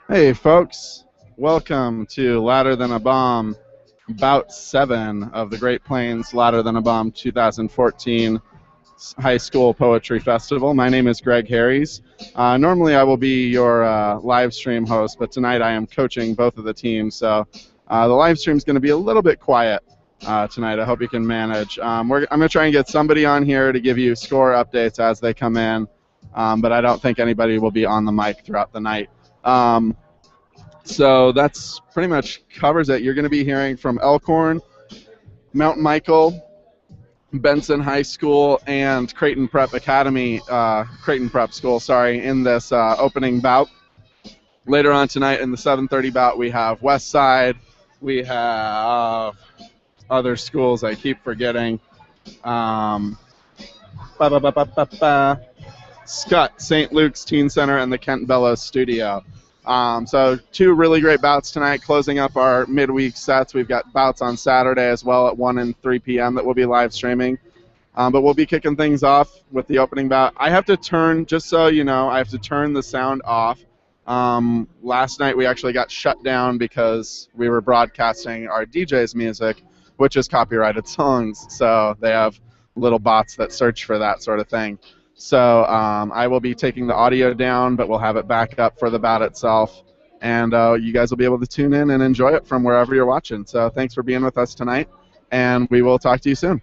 Hey, folks. Welcome to Louder Than a Bomb, Bout 7 of the Great Plains Louder Than a Bomb 2014 High School Poetry Festival. My name is Greg Harries. Normally, I will be your live stream host, but tonight I am coaching both of the teams, so the live stream is going to be a little bit quiet tonight. I hope you can manage. I'm going to try and get somebody on here to give you score updates as they come in, but I don't think anybody will be on the mic throughout the night. So that's pretty much covers it. You're going to be hearing from Elkhorn, Mount Michael, Benson High School, and Creighton Prep Academy, Creighton Prep School, sorry, in this opening bout. Later on tonight in the 7:30 bout, we have West Side. We have other schools I keep forgetting. Um, Scott, St. Luke's Teen Center, and the Kent Bellows Studio. So two really great bouts tonight, closing up our midweek sets. We've got bouts on Saturday as well at 1 and 3 p.m. that we'll be live streaming. But we'll be kicking things off with the opening bout. I have to turn, just so you know, I have to turn the sound off. Last night we actually got shut down because we were broadcasting our DJ's music, which is copyrighted songs. So they have little bots that search for that sort of thing. So I will be taking the audio down, but we'll have it back up for the bout itself. And you guys will be able to tune in and enjoy it from wherever you're watching. So thanks for being with us tonight, and we will talk to you soon.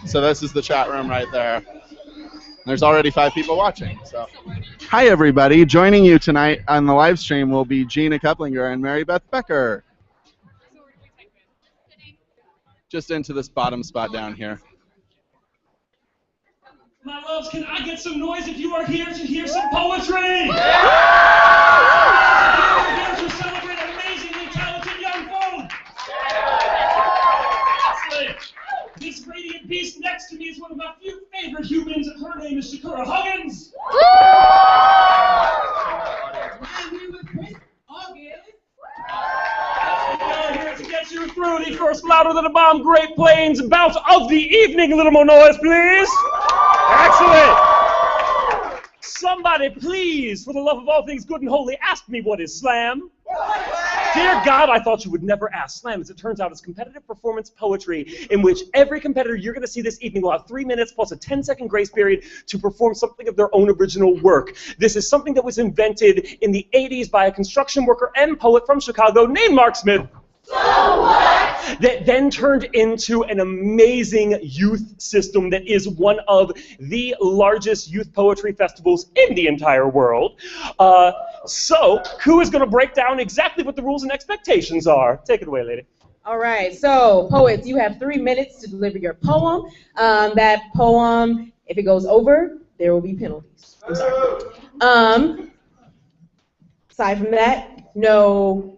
So this is the chat room right there. There's already 5 people watching. So, hi everybody. Joining you tonight on the live stream will be Gina Keplinger and Mary Beth Becker. Just into this bottom spot down here. My loves, can I get some noise if you are here to hear some poetry? Yeah! We're here to celebrate amazingly talented young folk. Yeah! This radiant beast next to me is one of my few favorite humans. Her name is Shakura Huggins. And we with Chris August. We are here to get you through the first louder than a bomb Great Plains bout of the evening. A little more noise, please. Excellent. Somebody, please, for the love of all things good and holy, ask me what is slam. Dear God, I thought you would never ask. Slam, as it turns out, is competitive performance poetry in which every competitor you're going to see this evening will have 3 minutes plus a 10-second grace period to perform something of their own original work. This is something that was invented in the 80s by a construction worker and poet from Chicago named Mark Smith. So what? That then turned into an amazing youth system that is one of the largest youth poetry festivals in the entire world. So, who is going to break down exactly what the rules and expectations are? Take it away, lady. All right, so poets, you have 3 minutes to deliver your poem. That poem, if it goes over, there will be penalties. I'm sorry. Aside from that, no.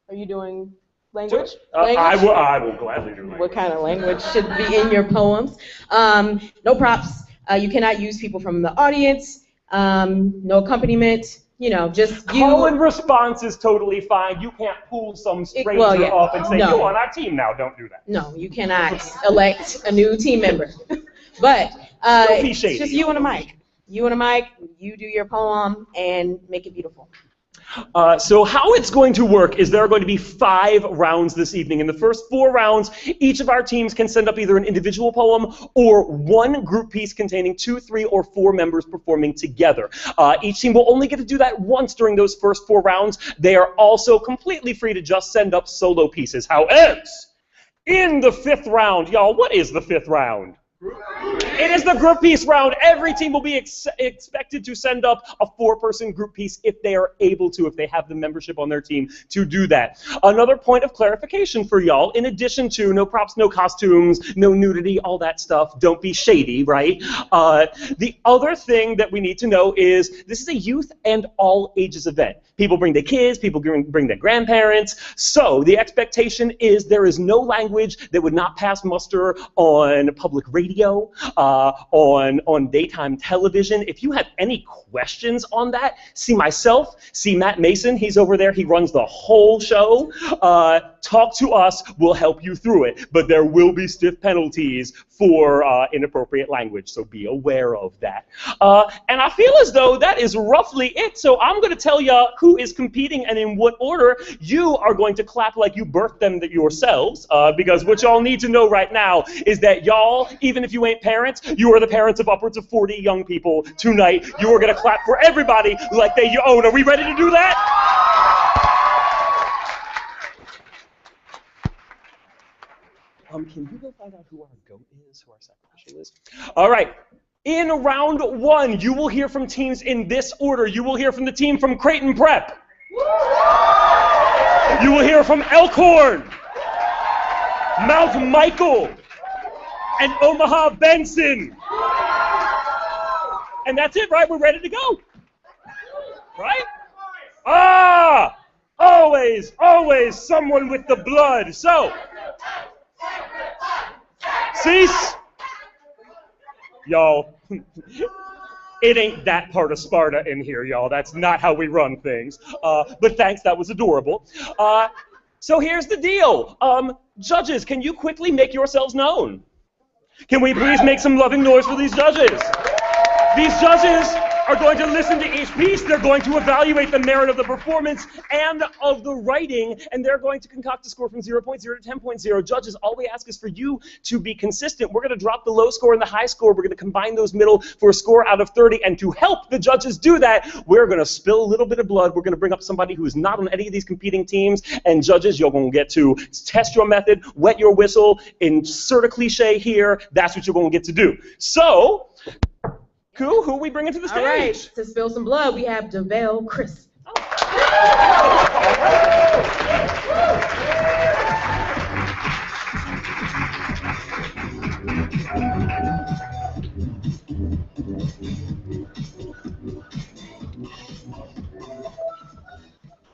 Are you doing language? I will gladly do language. What kind of language should be in your poems? No props. You cannot use people from the audience. No accompaniment. You know, just you. Call and response is totally fine. You can't pull some stranger up and say, you're on our team now. Don't do that. No, you cannot elect a new team member. But it's just you and a mic. You and a mic, you do your poem and make it beautiful. So how it's going to work is there are going to be 5 rounds this evening. In the first 4 rounds, each of our teams can send up either an individual poem or one group piece containing 2, 3, or 4 members performing together. Each team will only get to do that once during those first 4 rounds. They are also completely free to just send up solo pieces. However, in the 5th round, y'all, what is the 5th round? It is the group piece round. Every team will be expected to send up a 4-person group piece if they are able to, if they have the membership on their team to do that. Another point of clarification for y'all, in addition to no props, no costumes, no nudity, all that stuff, don't be shady, right? The other thing that we need to know is this is a youth and all ages event. People bring their kids, people bring their grandparents. So the expectation is there is no language that would not pass muster on public radio, on daytime television. If you have any questions on that, see myself, see Matt Mason, he's over there, he runs the whole show. Talk to us, we'll help you through it. But there will be stiff penalties for inappropriate language, so be aware of that. And I feel as though that is roughly it, so I'm going to tell you who is competing and in what order. You are going to clap like you birthed them yourselves, because what y'all need to know right now is that y'all, even if you ain't parents, you are the parents of upwards of 40 young people tonight. You are going to clap for everybody like they your own. Are we ready to do that? Can you go find out who our goat is, who our sacrificial is? All right. In round 1, you will hear from teams in this order. You will hear from the team from Creighton Prep. You will hear from Elkhorn, Mount Michael, and Omaha Benson. And that's it, right? We're ready to go. Right? Ah! Always, always someone with the blood. So, cease. Y'all, it ain't that part of Sparta in here, y'all. That's not how we run things. But thanks, that was adorable. So here's the deal. Judges, can you quickly make yourselves known? Can we please make some loving noise for these judges? These judges are going to listen to each piece. They're going to evaluate the merit of the performance and of the writing, and they're going to concoct a score from 0.0 to 10.0. Judges, all we ask is for you to be consistent. We're going to drop the low score and the high score. We're going to combine those middle for a score out of 30, and to help the judges do that, we're going to spill a little bit of blood. We're going to bring up somebody who is not on any of these competing teams, and judges, you're going to get to test your method, wet your whistle, insert a cliche here. That's what you're going to get to do. So, who are we bringing to the stage? All right, to spill some blood, we have Devale Crisp.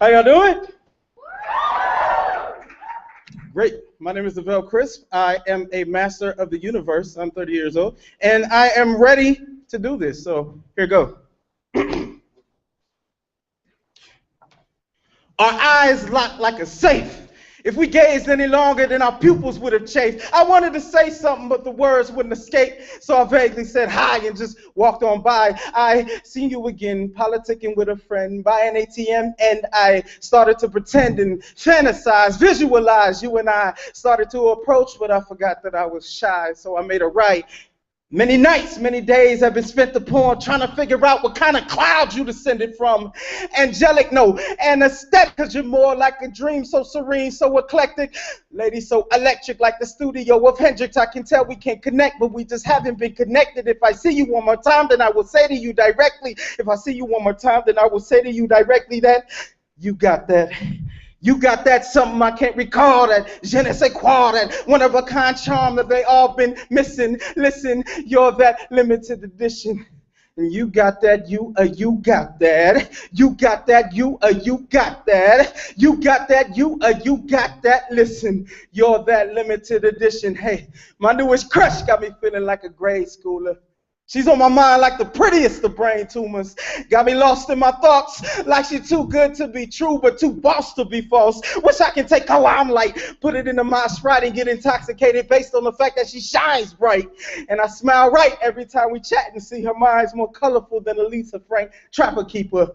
How y'all doing? Great. My name is Devale Crisp. I am a master of the universe. I'm 30 years old, and I am ready to do this. So here we go. Our eyes locked like a safe. If we gazed any longer, then our pupils would have chafed. I wanted to say something, but the words wouldn't escape, so I vaguely said hi and just walked on by. I seen you again, politicking with a friend by an ATM, and I started to pretend and fantasize, visualize you and I started to approach, but I forgot that I was shy, so I made a right. Many nights, many days have been spent upon trying to figure out what kind of cloud you descended from. Angelic, no, anesthetic, because you're more like a dream, so serene, so eclectic. Lady, so electric, like the studio of Hendrix. I can tell we can connect, but we just haven't been connected. If I see you one more time, then I will say to you directly. If I see you one more time, then I will say to you directly that you got that. You got that something I can't recall, that je ne sais quoi, that one-of-a-kind charm that they all been missing. Listen, you're that limited edition. And you got that, you got that. You got that, you got that. You got that, you got that. Listen, you're that limited edition. Hey, my newest crush got me feeling like a grade schooler. She's on my mind like the prettiest of brain tumors. Got me lost in my thoughts like she's too good to be true but too boss to be false. Wish I can take her limelight, put it into my sprite and get intoxicated based on the fact that she shines bright. And I smile right every time we chat and see her mind's more colorful than Elisa Frank, Trapper Keeper.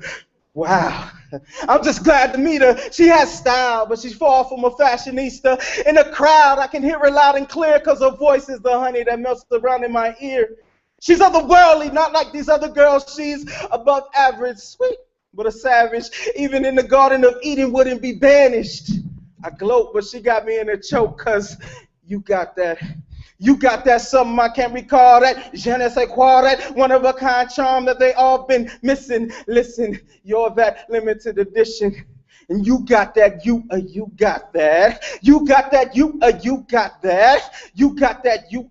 Wow, I'm just glad to meet her. She has style, but she's far from a fashionista. In the crowd, I can hear her loud and clear because her voice is the honey that melts around in my ear. She's otherworldly, not like these other girls. She's above average, sweet, but a savage. Even in the Garden of Eden wouldn't be banished. I gloat, but she got me in a choke, cause you got that. You got that something I can't recall, that je ne sais quoi, that one-of-a-kind charm that they all been missing. Listen, you're that limited edition. And you got that, you got that. You got that, you got that. You got that, you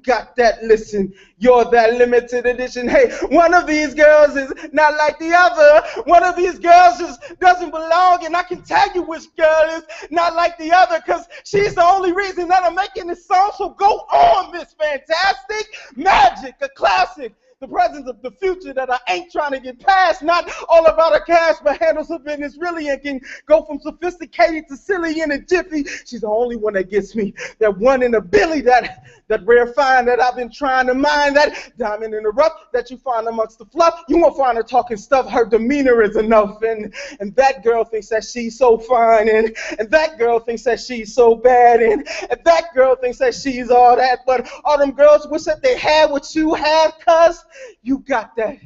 got that. Listen, you're that limited edition. Hey, one of these girls is not like the other. One of these girls just doesn't belong, and I can tell you which girl is not like the other, because she's the only reason that I'm making this song. So go on, Miss Fantastic. Magic, a classic. The presence of the future that I ain't trying to get past. Not all about her cash, but handles her business really and can go from sophisticated to silly in a jiffy. She's the only one that gets me. That one in a billy, that rare find that I've been trying to mine. That diamond in the rough that you find amongst the fluff. You won't find her talking stuff. Her demeanor is enough. And that girl thinks that she's so fine. And that girl thinks that she's so bad. And that girl thinks that she's all that. But all them girls wish that they had what you have, cuz you got that.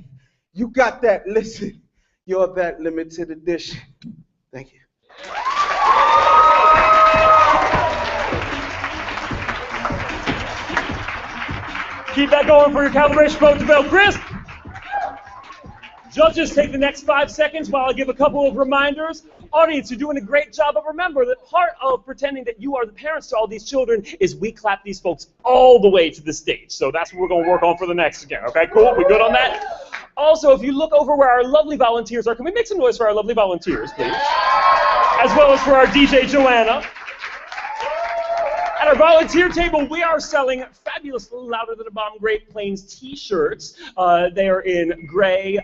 You got that. Listen, you're that limited edition. Thank you. Keep that going for your calibration vote, Devale Crisp. Judges, take the next 5 seconds while I give a couple of reminders. Audience, you're doing a great job, but remember that part of pretending that you are the parents to all these children is we clap these folks all the way to the stage. So that's what we're going to work on for the next again. Okay, cool? We good on that? Also, if you look over where our lovely volunteers are, can we make some noise for our lovely volunteers, please? As well as for our DJ Joanna. At our volunteer table, we are selling fabulous, louder than a bomb, Great Plains t-shirts. They are in gray,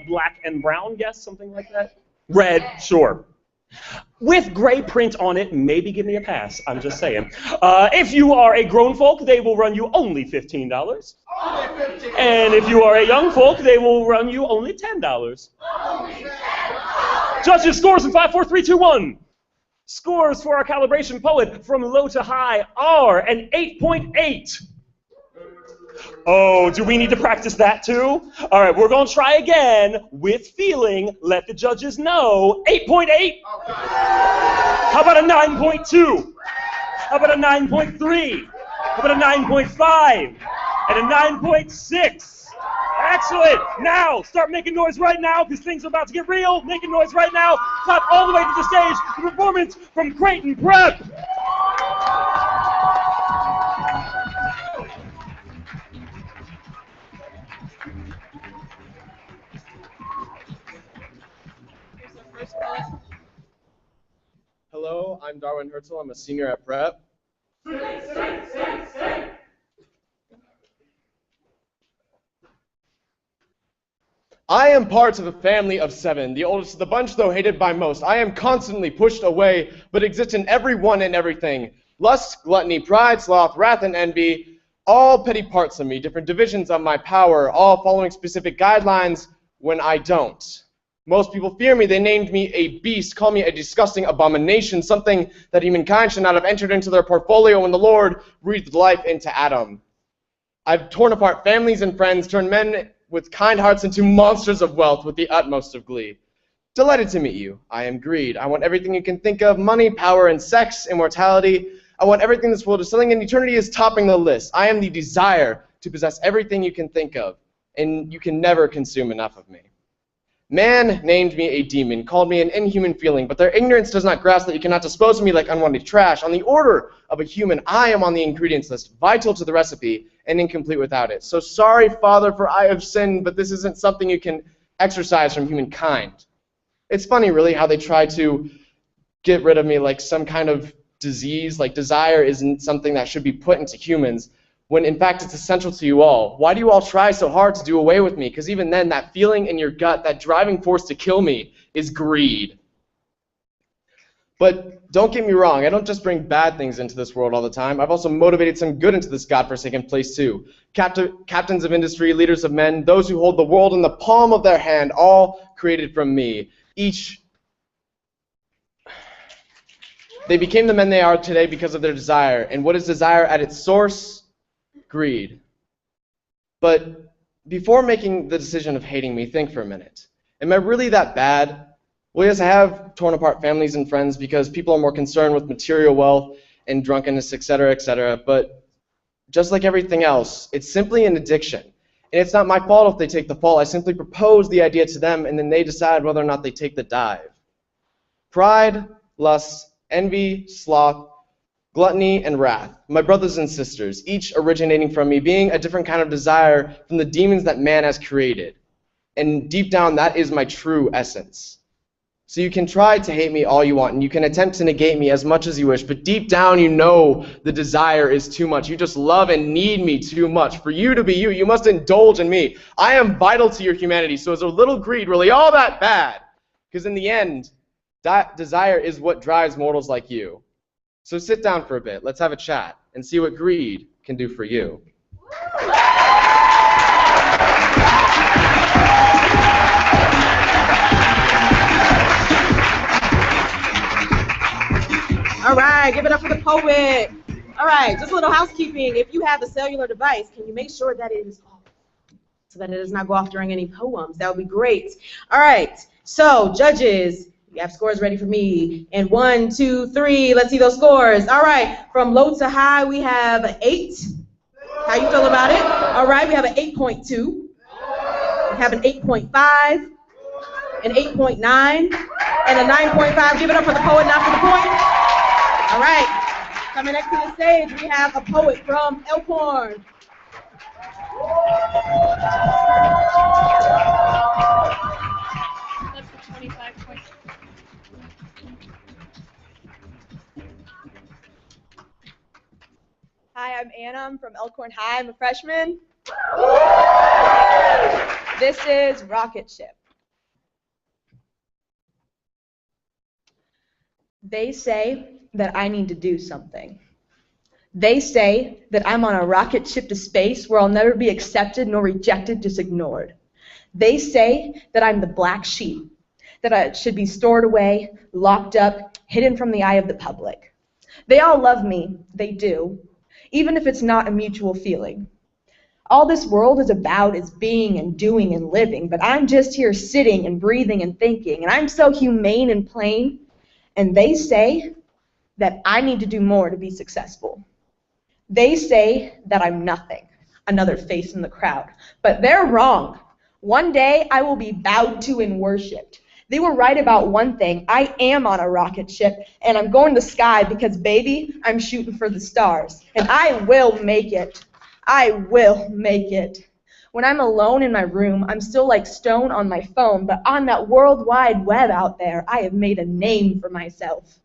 black, and brown, yes, something like that? Red, sure. with gray print on it, maybe give me a pass. I'm just saying. If you are a grown folk, they will run you only $15. And if you are a young folk, they will run you only $10. Judges, scores in 5, 4, 3, 2, 1. Scores for our calibration poet from low to high are an 8.8. Oh, do we need to practice that too? All right, we're going to try again with feeling. Let the judges know. 8.8. How about a 9.2? How about a 9.3? How about a 9.5? And a 9.6. Excellent. Now, start making noise right now because things are about to get real. Making noise right now. Clap all the way to the stage. The performance from Creighton Prep. Hello, I'm Darwin Herzl. I'm a senior at Prep. I am part of a family of 7, the oldest of the bunch, though hated by most. I am constantly pushed away, but exist in everyone and everything. Lust, gluttony, pride, sloth, wrath, and envy, all petty parts of me, different divisions of my power, all following specific guidelines when I don't. Most people fear me. They named me a beast, call me a disgusting abomination, something that humankind should not have entered into their portfolio when the Lord breathed life into Adam. I've torn apart families and friends, turned men with kind hearts into monsters of wealth with the utmost of glee. Delighted to meet you. I am greed. I want everything you can think of, money, power, and sex, immortality. I want everything this world is selling, and eternity is topping the list. I am the desire to possess everything you can think of, and you can never consume enough of me. Man named me a demon, called me an inhuman feeling, but their ignorance does not grasp that you cannot dispose of me like unwanted trash. On the order of a human, I am on the ingredients list, vital to the recipe, and incomplete without it. So sorry, Father, for I have sinned, but this isn't something you can exercise from humankind. It's funny, really, how they try to get rid of me like some kind of disease, like desire isn't something that should be put into humans, when in fact it's essential to you all. Why do you all try so hard to do away with me? Because even then, that feeling in your gut, that driving force to kill me, is greed. But don't get me wrong, I don't just bring bad things into this world all the time. I've also motivated some good into this godforsaken place too. Captains of industry, leaders of men, those who hold the world in the palm of their hand, all created from me. They became the men they are today because of their desire. And what is desire at its source? Greed. But before making the decision of hating me, think for a minute. Am I really that bad? Well, yes, I have torn apart families and friends because people are more concerned with material wealth and drunkenness, etc., but just like everything else, it's simply an addiction. And it's not my fault if they take the fall. I simply propose the idea to them, and then they decide whether or not they take the dive. Pride, lust, envy, sloth, gluttony, and wrath, my brothers and sisters, each originating from me, being a different kind of desire from the demons that man has created. And deep down, that is my true essence. So you can try to hate me all you want, and you can attempt to negate me as much as you wish, but deep down you know the desire is too much. You just love and need me too much. For you to be you, you must indulge in me. I am vital to your humanity, so is a little greed really all that bad? Because in the end, that desire is what drives mortals like you. So sit down for a bit, let's have a chat, and see what greed can do for you. All right, give it up for the poet. All right, just a little housekeeping. If you have a cellular device, can you make sure that it is off so that it does not go off during any poems? That would be great. All right, so judges, you have scores ready for me. And 1, 2, 3, let's see those scores. All right, from low to high, we have an 8. How you feel about it? All right, we have an 8.2. We have an 8.5, an 8.9, and a 9.5. Give it up for the poet, not for the point. All right, coming next to the stage, we have a poet from Elkhorn. That's the 25 points. Hi, I'm Anna. I'm from Elkhorn High. I'm a freshman. This is Rocket Ship. They say that I need to do something. They say that I'm on a rocket ship to space where I'll never be accepted nor rejected, just ignored. They say that I'm the black sheep, that I should be stored away, locked up, hidden from the eye of the public. They all love me, they do, even if it's not a mutual feeling. All this world is about is being and doing and living, but I'm just here sitting and breathing and thinking, and I'm so humane and plain, and they say that I need to do more to be successful. They say that I'm nothing, another face in the crowd, but they're wrong. One day I will be bowed to and worshipped. They were right about one thing. I am on a rocket ship, and I'm going to the sky because, baby, I'm shooting for the stars, and I will make it. I will make it. When I'm alone in my room, I'm still like stone on my phone, but on that world wide web out there, I have made a name for myself.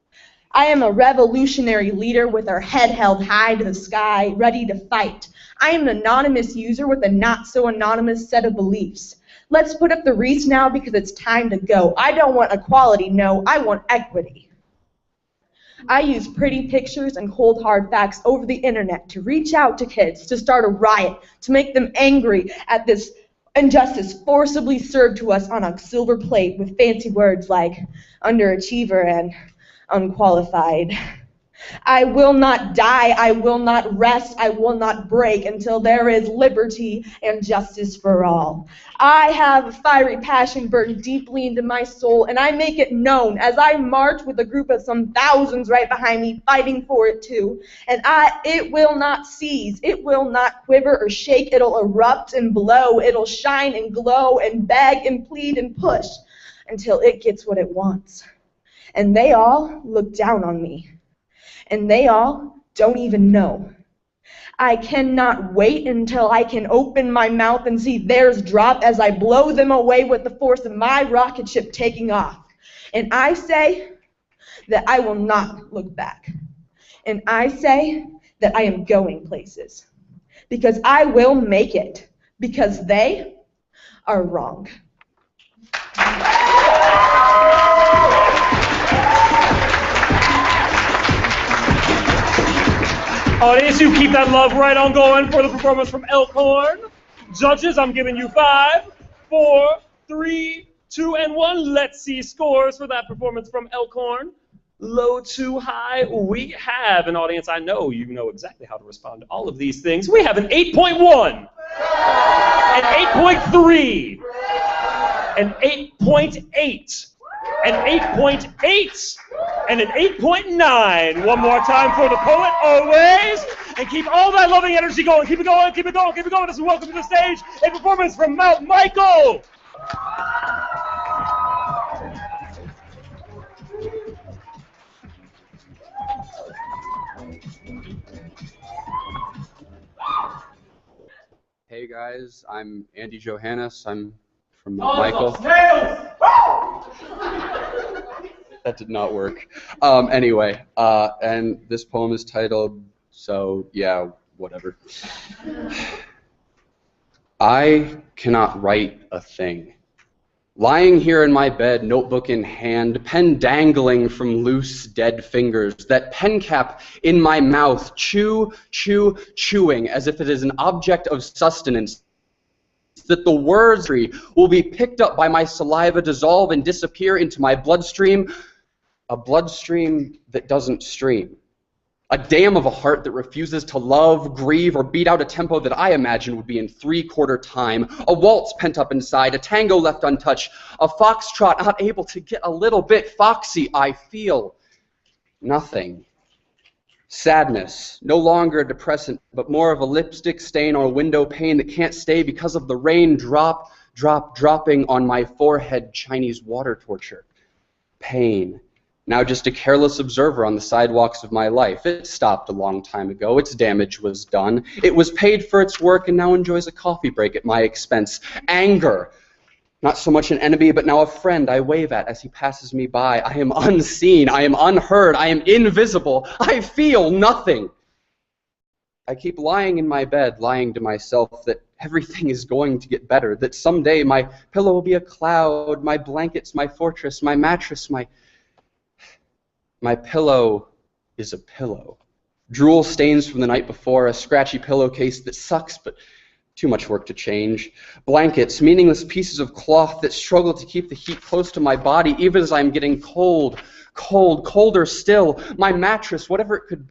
I am a revolutionary leader with our head held high to the sky, ready to fight. I am an anonymous user with a not-so-anonymous set of beliefs. Let's put up the wreaths now because it's time to go. I don't want equality, no, I want equity. I use pretty pictures and cold hard facts over the internet to reach out to kids, to start a riot, to make them angry at this injustice forcibly served to us on a silver plate with fancy words like underachiever and unqualified. I will not die, I will not rest, I will not break until there is liberty and justice for all. I have a fiery passion burned deeply into my soul, and I make it known as I march with a group of some thousands right behind me fighting for it too. And it will not cease, it will not quiver or shake, it'll erupt and blow, it'll shine and glow and beg and plead and push until it gets what it wants. And they all look down on me. And they all don't even know. I cannot wait until I can open my mouth and see theirs drop as I blow them away with the force of my rocket ship taking off. And I say that I will not look back. And I say that I am going places. Because I will make it. Because they are wrong. Audience, you keep that love right on going for the performance from Elkhorn. Judges, I'm giving you 5, 4, 3, 2, and 1. Let's see scores for that performance from Elkhorn. Low to high, we have an audience. I know you know exactly how to respond to all of these things. We have an 8.1, an 8.3, an 8.8, an 8.8, and an 8.9. One more time for the poet, always. And keep all that loving energy going. Keep it going, keep it going, keep it going. As we welcome to the stage a performance from Mount Michael. Hey guys, I'm Andy Johannes. I'm from Mount Michael. That did not work. Anyway, and this poem is titled, so yeah, whatever. I cannot write a thing. Lying here in my bed, notebook in hand, pen dangling from loose, dead fingers, that pen cap in my mouth, chewing as if it is an object of sustenance, that the words will be picked up by my saliva, dissolve and disappear into my bloodstream, a bloodstream that doesn't stream. A dam of a heart that refuses to love, grieve, or beat out a tempo that I imagine would be in 3/4 time. A waltz pent up inside, a tango left untouched, a foxtrot not able to get a little bit foxy. I feel nothing. Sadness, no longer a depressant, but more of a lipstick stain or a window pane that can't stay because of the rain dropping on my forehead. Chinese water torture. Pain. Now just a careless observer on the sidewalks of my life. It stopped a long time ago. Its damage was done. It was paid for its work and now enjoys a coffee break at my expense. Anger. Not so much an enemy, but now a friend I wave at as he passes me by. I am unseen. I am unheard. I am invisible. I feel nothing. I keep lying in my bed, lying to myself that everything is going to get better, that someday my pillow will be a cloud, my blankets, my fortress, my mattress, my My pillow is a pillow. Drool stains from the night before, a scratchy pillowcase that sucks, but too much work to change. Blankets, meaningless pieces of cloth that struggle to keep the heat close to my body, even as I'm getting cold, colder still. My mattress, whatever it could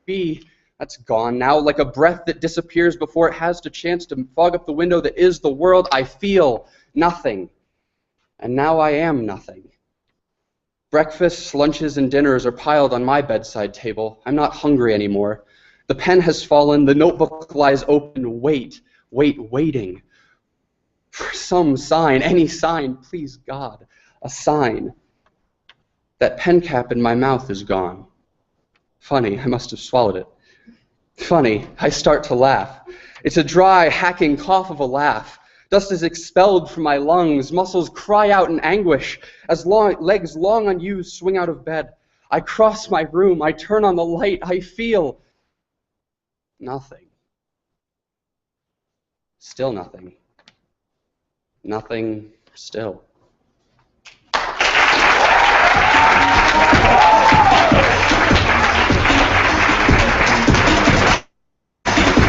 be, that's gone now, like a breath that disappears before it has the chance to fog up the window that is the world. I feel nothing. And now I am nothing. Breakfasts, lunches, and dinners are piled on my bedside table. I'm not hungry anymore. The pen has fallen, the notebook lies open. Waiting. For some sign, any sign, please God, a sign. That pen cap in my mouth is gone. Funny, I must have swallowed it. Funny, I start to laugh. It's a dry, hacking cough of a laugh. Dust is expelled from my lungs. Muscles cry out in anguish as legs long unused swing out of bed. I cross my room. I turn on the light. I feel nothing. Still nothing. Nothing still.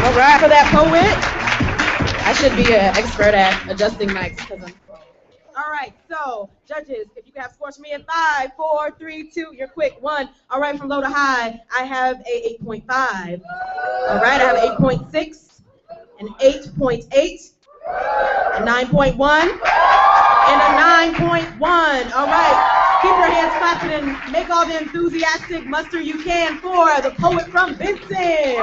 All right, for that poet. I should be an expert at adjusting mics because I'm. All right, so judges, if you can have scores for me in 5, 4, 3, 2, you're quick. 1. All right, from low to high, I have a 8.5. All right, I have 8.6, an 8.8, a 9.1, and a 9.1. All right, keep your hands clapping and make all the enthusiastic muster you can for the poet from Benson.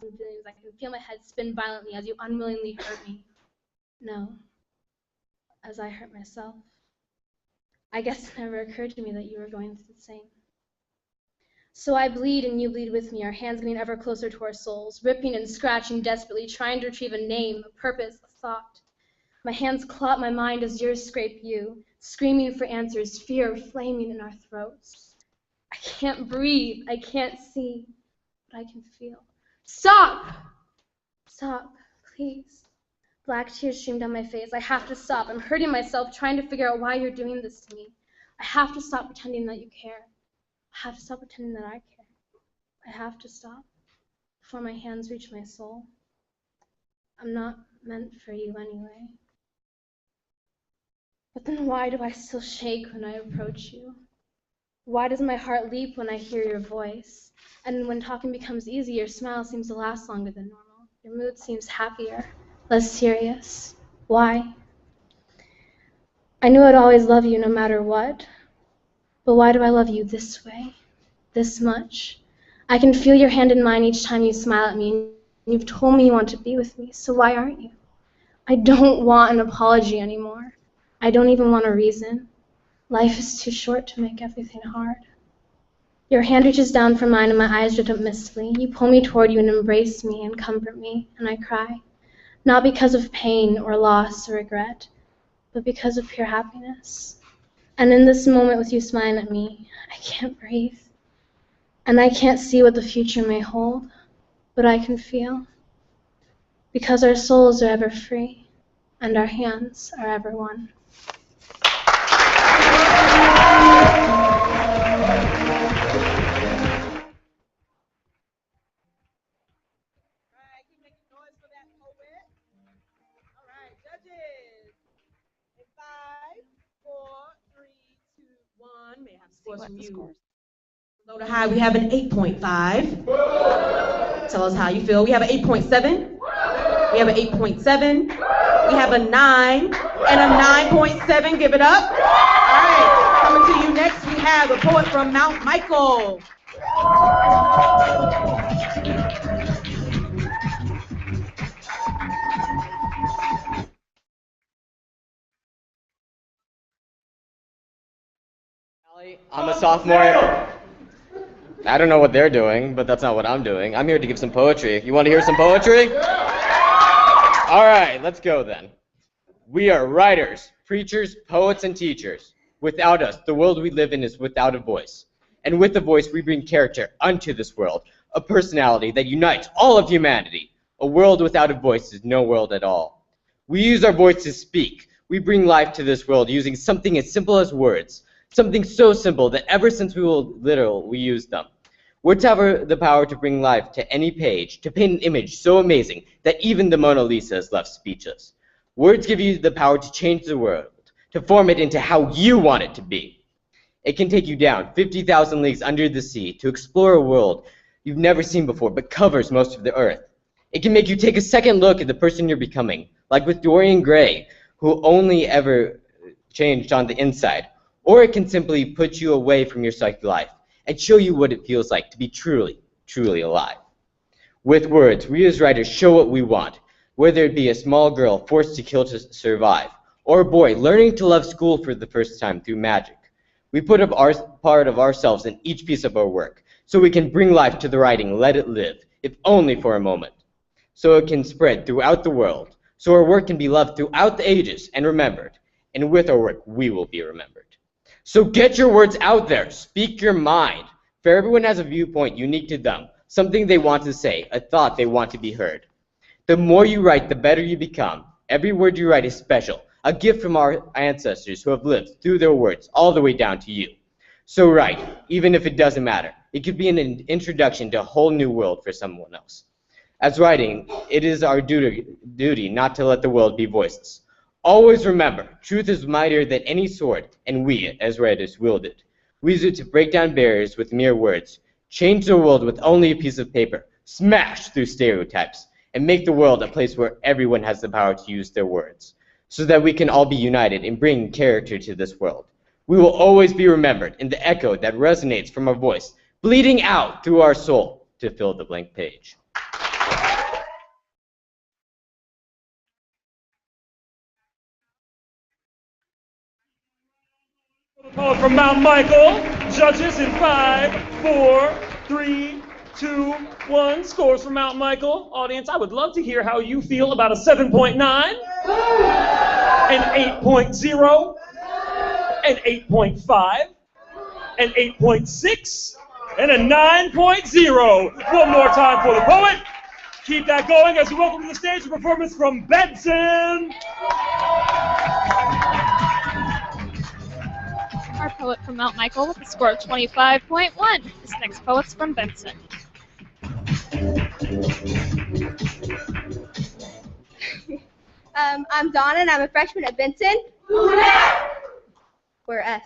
and feelings. I can feel my head spin violently as you unwillingly hurt me. No, as I hurt myself. I guess it never occurred to me that you were going through the same. So I bleed and you bleed with me, our hands getting ever closer to our souls, ripping and scratching desperately, trying to retrieve a name, a purpose, a thought. My hands clot my mind as yours scrape you, screaming for answers, fear flaming in our throats. I can't breathe, I can't see, but I can feel. Stop! Stop, please. Black tears stream down my face. I have to stop. I'm hurting myself, trying to figure out why you're doing this to me. I have to stop pretending that you care. I have to stop pretending that I care. I have to stop before my hands reach my soul. I'm not meant for you anyway. But then why do I still shake when I approach you? Why does my heart leap when I hear your voice? And when talking becomes easy, your smile seems to last longer than normal. Your mood seems happier, less serious. Why? I knew I'd always love you no matter what. But why do I love you this way, this much? I can feel your hand in mine each time you smile at me, and you've told me you want to be with me, so why aren't you? I don't want an apology anymore. I don't even want a reason. Life is too short to make everything hard. Your hand reaches down from mine and my eyes drift up mistily. You pull me toward you and embrace me and comfort me, and I cry. Not because of pain or loss or regret, but because of pure happiness. And in this moment with you smiling at me, I can't breathe. And I can't see what the future may hold, but I can feel. Because our souls are ever free, and our hands are ever one. May I have scores from you? Low to high, we have an 8.5. Tell us how you feel. We have an 8.7. We have an 8.7. We have a 9 and a 9.7. Give it up. All right, coming to you next, we have a poet from Mount Michael. I'm a sophomore. I don't know what they're doing, but that's not what I'm doing. I'm here to give some poetry. You want to hear some poetry? All right, let's go then. We are writers, preachers, poets, and teachers. Without us, the world we live in is without a voice. And with a voice, we bring character unto this world, a personality that unites all of humanity. A world without a voice is no world at all. We use our voice to speak. We bring life to this world using something as simple as words. Something so simple that ever since we were little, we used them. Words have the power to bring life to any page, to paint an image so amazing that even the Mona Lisa is left speechless. Words give you the power to change the world, to form it into how you want it to be. It can take you down 50,000 leagues under the sea to explore a world you've never seen before but covers most of the earth. It can make you take a second look at the person you're becoming, like with Dorian Gray, who only ever changed on the inside. Or it can simply put you away from your psychic life and show you what it feels like to be truly, truly alive. With words, we as writers show what we want, whether it be a small girl forced to kill to survive, or a boy learning to love school for the first time through magic. We put up our part of ourselves in each piece of our work, so we can bring life to the writing, let it live, if only for a moment. So it can spread throughout the world, so our work can be loved throughout the ages and remembered, and with our work, we will be remembered. So get your words out there, speak your mind, for everyone has a viewpoint unique to them, something they want to say, a thought they want to be heard. The more you write, the better you become. Every word you write is special, a gift from our ancestors who have lived through their words all the way down to you. So write, even if it doesn't matter. It could be an introduction to a whole new world for someone else. As writing, it is our duty not to let the world be voiceless. Always remember, truth is mightier than any sword, and we, as writers, wield it. We use it to break down barriers with mere words, change the world with only a piece of paper, smash through stereotypes, and make the world a place where everyone has the power to use their words, so that we can all be united in bringing character to this world. We will always be remembered in the echo that resonates from our voice, bleeding out through our soul to fill the blank page. Poet from Mount Michael. Judges in 5, 4, 3, 2, 1. Scores from Mount Michael. Audience, I would love to hear how you feel about a 7.9, an 8.0, an 8.5, an 8.6, and a 9.0. One more time for the poet. Keep that going as we welcome to the stage a performance from Benson. Our poet from Mount Michael with a score of 25.1. This next poet's from Benson. I'm Donna, and I'm a freshman at Benson. We're S.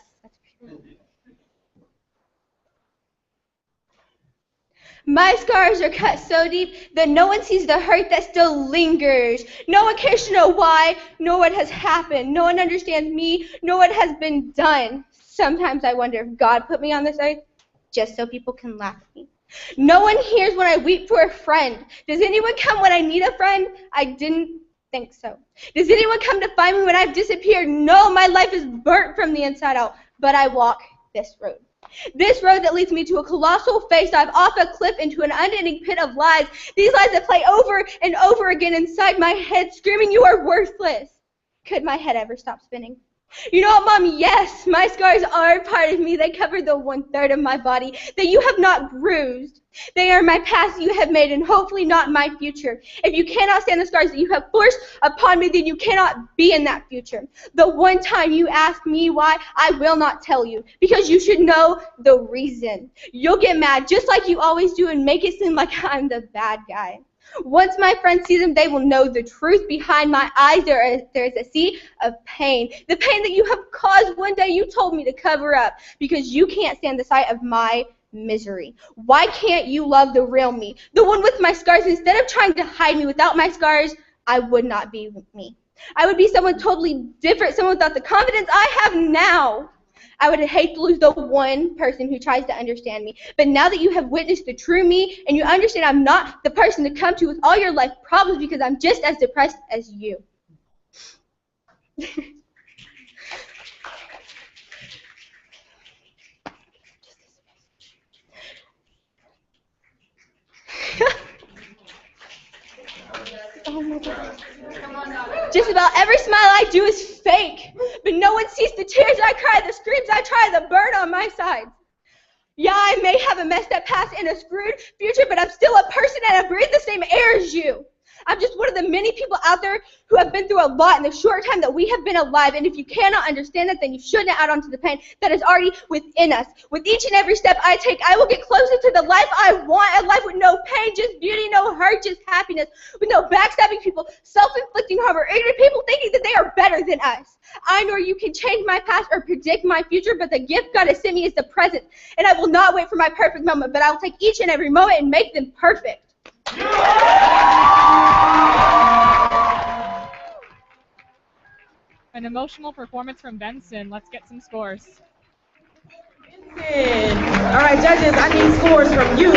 My scars are cut so deep that no one sees the hurt that still lingers. No one cares to know why, nor what has happened. No one understands me, nor what has been done. Sometimes I wonder if God put me on this earth just so people can laugh at me. No one hears when I weep for a friend. Does anyone come when I need a friend? I didn't think so. Does anyone come to find me when I've disappeared? No, my life is burnt from the inside out, but I walk this road. This road that leads me to a colossal face-dive off a cliff into an unending pit of lies. These lies that play over and over again inside my head, screaming, "You are worthless." Could my head ever stop spinning? You know what, Mom? Yes, my scars are part of me. They cover the 1/3 of my body that you have not bruised. They are my past you have made and hopefully not my future. If you cannot stand the scars that you have forced upon me, then you cannot be in that future. The one time you ask me why, I will not tell you because you should know the reason. You'll get mad just like you always do and make it seem like I'm the bad guy. Once my friends see them, they will know the truth behind my eyes. There is a sea of pain. The pain that you have caused one day you told me to cover up because you can't stand the sight of my misery. Why can't you love the real me, the one with my scars? Instead of trying to hide me without my scars, I would not be me. I would be someone totally different, someone without the confidence I have now. I would hate to lose the one person who tries to understand me. But now that you have witnessed the true me and you understand I'm not the person to come to with all your life problems because I'm just as depressed as you. Oh my God. Just about every smile I do is fake, but no one sees the tears I cry, the screams I try, the burn on my sides. Yeah, I may have a messed up past and a screwed future, but I'm still a person and I breathe the same air as you. I'm just one of the many people out there who have been through a lot in the short time that we have been alive, and if you cannot understand it, then you shouldn't add on to the pain that is already within us. With each and every step I take, I will get closer to the life I want, a life with no pain, just beauty, no hurt, just happiness, with no backstabbing people, self-inflicting harm, or ignorant people thinking that they are better than us. I know you can change my past or predict my future, but the gift God has sent me is the present, and I will not wait for my perfect moment, but I will take each and every moment and make them perfect. An emotional performance from Benson. Let's get some scores. Benson. All right, judges, I need scores from you.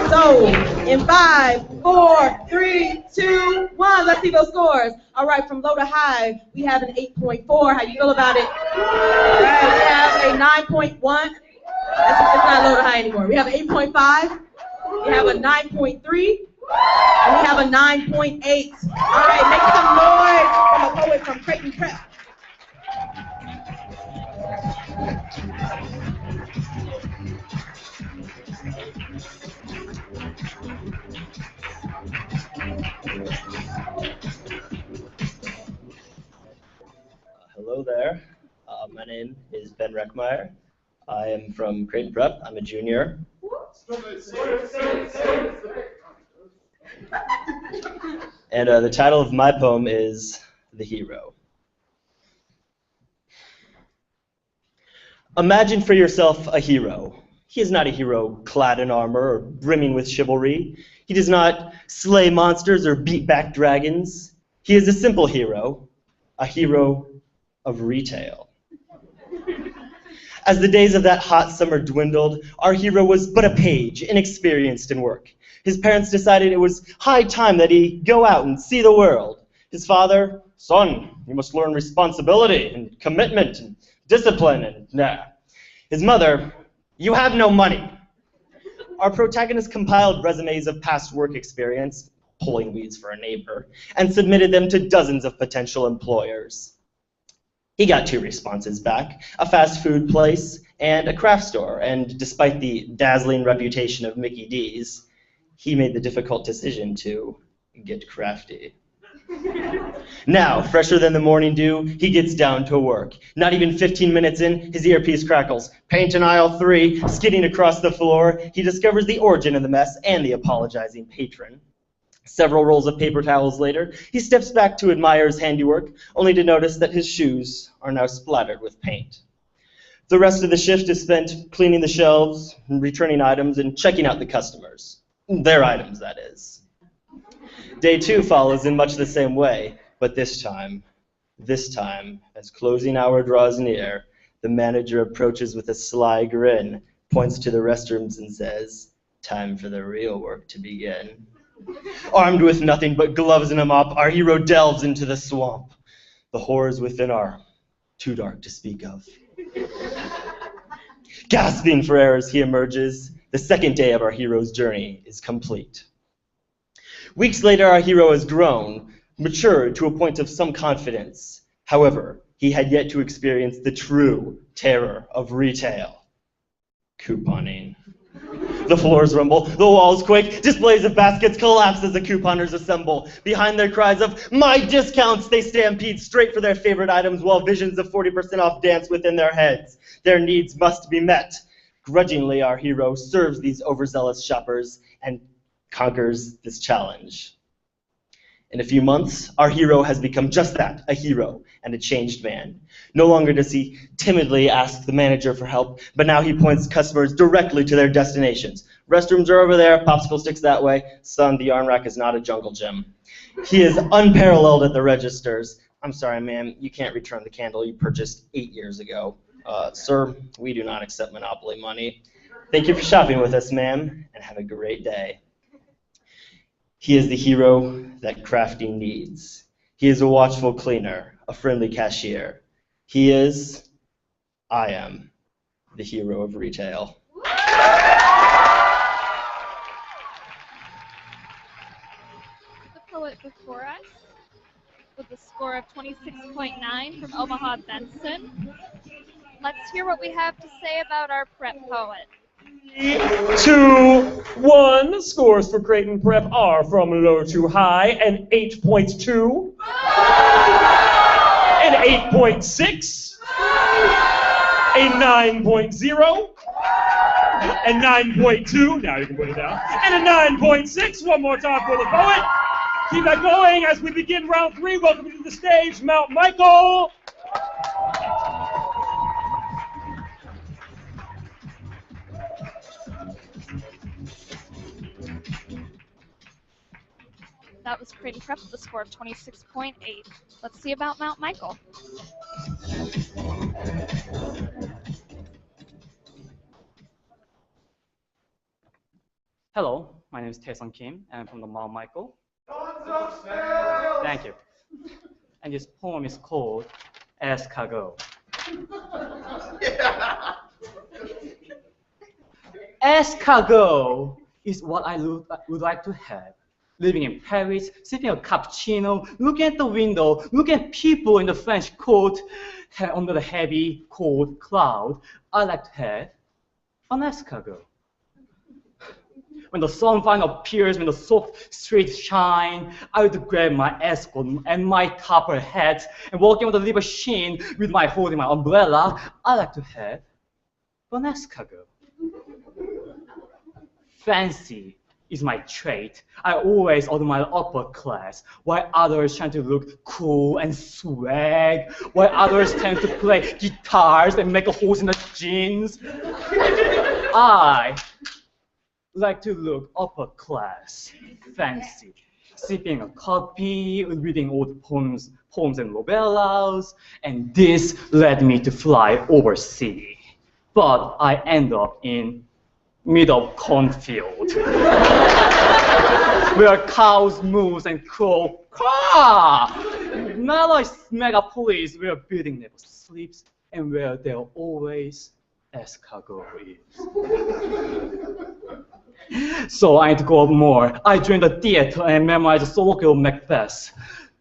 So, in 5, 4, 3, 2, 1, let's see those scores. All right, from low to high, we have an 8.4. How you feel about it? All right, we have a 9.1. It's not low to high anymore. We have an 8.5. We have a 9.3. And we have a 9.8. All right, make some noise from a poet from Creighton Prep. Hello there. My name is Ben Reckmeyer. I am from Creighton Prep. I'm a junior. And the title of my poem is The Hero. Imagine for yourself a hero. He is not a hero clad in armor or brimming with chivalry. He does not slay monsters or beat back dragons. He is a simple hero, a hero of retail. As the days of that hot summer dwindled, our hero was but a page, inexperienced in work. His parents decided it was high time that he go out and see the world. His father, son, you must learn responsibility and commitment and discipline and His mother, you have no money. Our protagonist compiled resumes of past work experience, pulling weeds for a neighbor, and submitted them to dozens of potential employers. He got 2 responses back, a fast food place and a craft store, and despite the dazzling reputation of Mickey D's, he made the difficult decision to get crafty. Now, fresher than the morning dew, he gets down to work. Not even 15 minutes in, his earpiece crackles. Paint in aisle 3, skidding across the floor, he discovers the origin of the mess and the apologizing patron. Several rolls of paper towels later, he steps back to admire his handiwork, only to notice that his shoes are now splattered with paint. The rest of the shift is spent cleaning the shelves, returning items, and checking out the customers. Their items, that is. Day 2 follows in much the same way, but this time, as closing hour draws near, the manager approaches with a sly grin, points to the restrooms and says, "Time for the real work to begin." Armed with nothing but gloves and a mop, our hero delves into the swamp. The horrors within are too dark to speak of. Gasping for air as he emerges, the second day of our hero's journey is complete. Weeks later, our hero has grown, matured to a point of some confidence. However, he had yet to experience the true terror of retail. Couponing. The floors rumble, the walls quake, displays of baskets collapse as the couponers assemble. Behind their cries of, "My discounts," they stampede straight for their favorite items while visions of 40% off dance within their heads. Their needs must be met. Grudgingly, our hero serves these overzealous shoppers and conquers this challenge. In a few months, our hero has become just that, a hero and a changed man. No longer does he timidly ask the manager for help, but now he points customers directly to their destinations. Restrooms are over there, popsicle sticks that way. Son, the yarn rack is not a jungle gym. He is unparalleled at the registers. "I'm sorry, ma'am, you can't return the candle you purchased 8 years ago. Sir, we do not accept Monopoly money. Thank you for shopping with us, ma'am, and have a great day." He is the hero that crafting needs. He is a watchful cleaner, a friendly cashier. I am, the hero of retail. The poet before us, with a score of 26.9 from Omaha Benson. Let's hear what we have to say about our prep poet. 2-1. Scores for Creighton Prep are from low to high, an 8.2, an 8.6, a 9.0, a 9.2, now you can put it down, and a 9.6. One more time for the poet. Keep that going as we begin round 3. Welcome to the stage, Mount Michael. That was Creighton Prep with a score of 26.8. Let's see about Mount Michael. Hello, my name is Tae-Sung Kim, and I'm from the Mount Michael. Thank you. And this poem is called Escargot. Escargot is what I would like to have. Living in Paris, sipping a cappuccino, looking at the window, looking at people in the French court, under the heavy, cold cloud, I like to have an escargot. When the sun finally appears, when the soft streets shine, I would grab my escort and my topper hat and walking on the river sheen with my holding my umbrella. I like to have an escargot. Fancy is my trait. I always admire upper class, while others trying to look cool and swag, while others tend to play guitars and make holes in the jeans. I like to look upper class, fancy, sipping a coffee, reading old poems and novellas, and this led me to fly overseas. But I end up in middle of cornfield, where cows moo and crow caw. Not like megapolis where building never sleeps and where there are always escargot is. So I need to go out more. I joined the theater and memorized the solo girl Macbeth.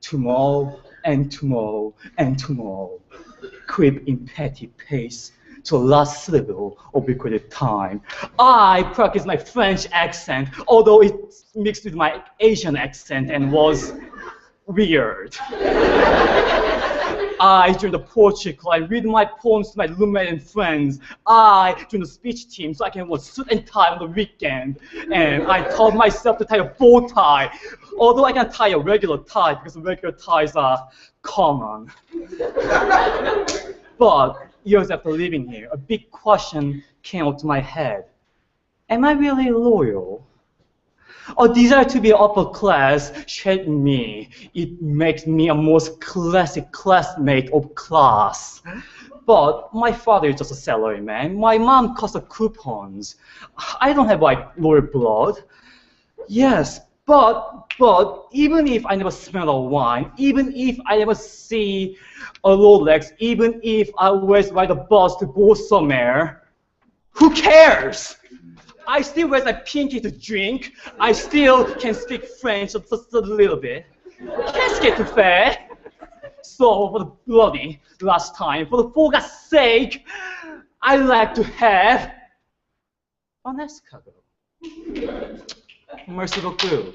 Tomorrow and tomorrow and tomorrow. Creep in petty pace to the last syllable of recorded time. I practiced my French accent, although it's mixed with my Asian accent and was weird. I joined the poetry club. I read my poems to my roommate and friends. I joined the speech team so I can wear suit and tie on the weekend. And I taught myself to tie a bow tie, although I can't tie a regular tie because regular ties are common. But years after living here, a big question came up to my head. Am I really loyal? A desire to be upper class shaped me. It makes me a most classic classmate of class. But my father is just a salaryman. My mom costs the coupons. I don't have like loyal blood. Yes, but even if I never smell a wine, even if I never see a Rolex, even if I always ride a bus to go somewhere, who cares? I still wear my pinky to drink. I still can speak French just a little bit. Can't get too fat. So for the bloody last time, for the fuck's sake, I like to have an escargot. Merci beaucoup.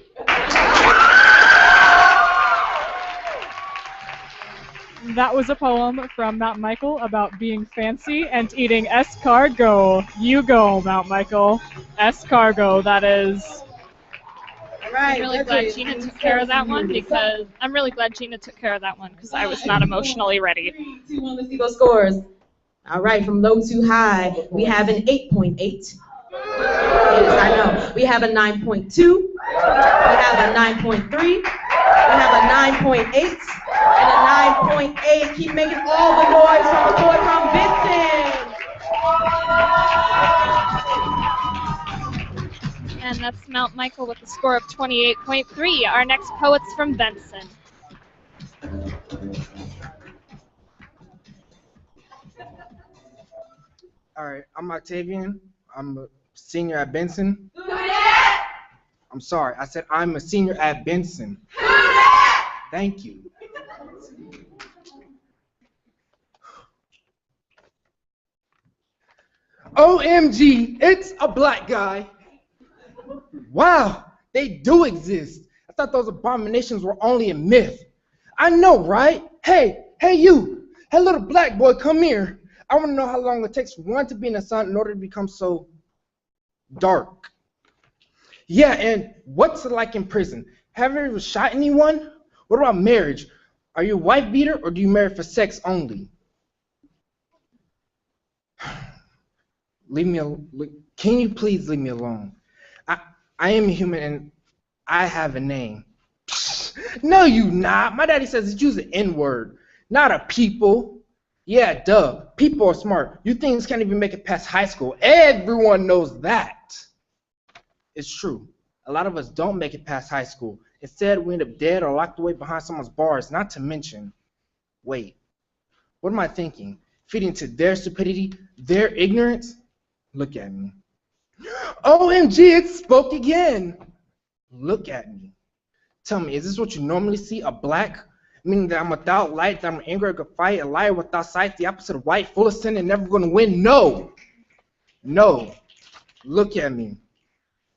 That was a poem from Mount Michael about being fancy and eating escargot. You go, Mount Michael. Escargot, that is. I'm really glad Gina took care of that one because I was not emotionally ready. 3, 2, 1, let's see those scores. All right, from low to high, we have an 8.8. Yes, I know. We have a 9.2. We have a 9.3. We have a 9.8. And a 9.8. Keep making all the noise from the boy from Benson. And that's Mount Michael with a score of 28.3. Our next poet's from Benson. All right, I'm Octavian. I'm a senior at Benson. I'm sorry, I said I'm a senior at Benson. Thank you. OMG, it's a black guy. Wow, they do exist. I thought those abominations were only a myth. I know, right? Hey you. Hey little black boy, come here. I want to know how long it takes for one to be in the sun in order to become so dark. Yeah, and what's it like in prison? Have you ever shot anyone? What about marriage? Are you a wife beater or do you marry for sex only? Leave me alone. Can you please leave me alone? I am a human and I have a name. No, you not. My daddy says that you use an N-word, not a people. Yeah, duh. People are smart. You things can't even make it past high school. Everyone knows that. It's true. A lot of us don't make it past high school. Instead, we end up dead or locked away behind someone's bars, not to mention, wait, what am I thinking? Feeding into their stupidity, their ignorance? Look at me. OMG, it spoke again. Look at me. Tell me, is this what you normally see? A black? Meaning that I'm without light, that I'm angry, I could fight, a liar without sight, the opposite of white, full of sin and never going to win? No. No. Look at me.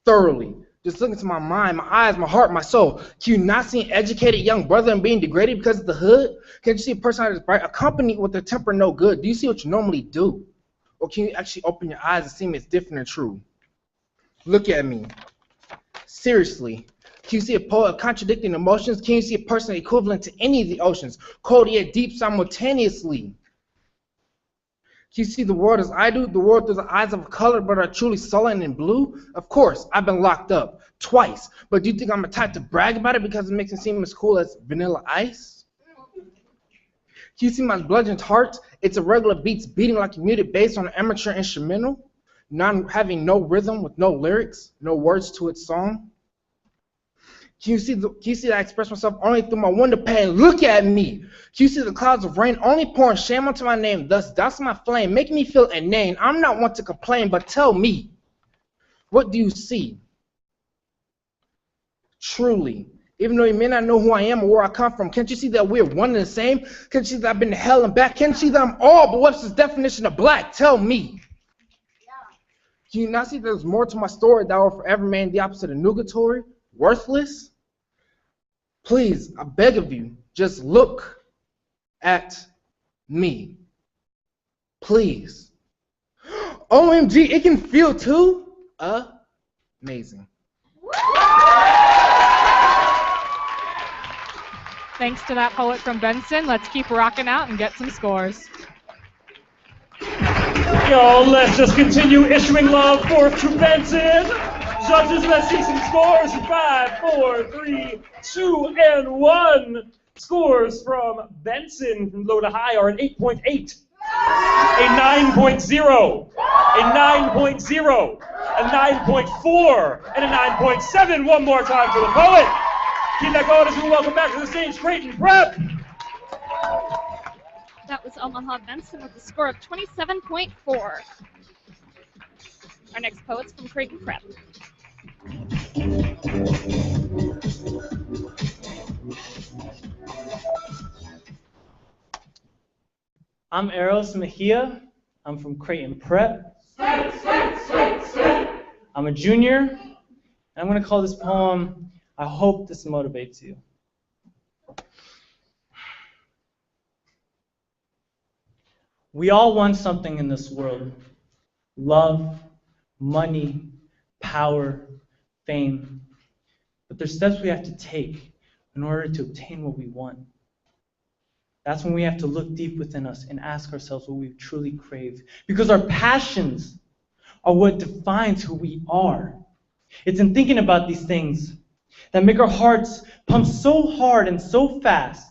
Thoroughly. Just look into my mind, my eyes, my heart, my soul. Can you not see an educated young brother and being degraded because of the hood? Can't you see a person that is bright, accompanied with a temper no good? Do you see what you normally do? Or can you actually open your eyes and see me as different and true? Look at me. Seriously. Can you see a poet contradicting emotions? Can you see a person equivalent to any of the oceans, cold yet deep simultaneously? Can you see the world as I do, the world through the eyes of a color but are truly sullen and blue? Of course, I've been locked up twice, but do you think I'm the type to brag about it because it makes it seem as cool as Vanilla Ice? Can you see my bludgeoned heart? It's irregular beats beating like a muted bass on an amateur instrumental, having no rhythm with no lyrics, no words to its song. Can you see that I express myself only through my window pane? Look at me. Can you see the clouds of rain only pouring shame onto my name? Thus, that's my flame, making me feel inane. I'm not one to complain, but tell me, what do you see? Truly, even though you may not know who I am or where I come from, can't you see that we're one and the same? Can't you see that I've been to hell and back? Can't you see that I'm all but what's the definition of black? Tell me. Can you not see there's more to my story that will forever remain the opposite of nugatory, worthless? Please, I beg of you, just look at me. Please. OMG, it can feel too amazing. Thanks to that poet from Benson. Let's keep rocking out and get some scores. Yo, let's just continue issuing love forth to Benson. Judges, let's see some scores. 5, 4, 3, 2, and 1. Scores from Benson from low to high are an 8.8, a 9.0, a 9.0, a 9.4, and a 9.7. One more time for the poet. Keep that going as we welcome back to the stage Creighton Prep. That was Omaha Benson with a score of 27.4. Our next poet's from Creighton Prep. I'm Eros Mejia. I'm from Creighton Prep. I'm a junior, and I'm going to call this poem, I Hope This Motivates You. We all want something in this world. Love, money, power, fame. But there's steps we have to take in order to obtain what we want. That's when we have to look deep within us and ask ourselves what we truly crave. Because our passions are what defines who we are. It's in thinking about these things that make our hearts pump so hard and so fast.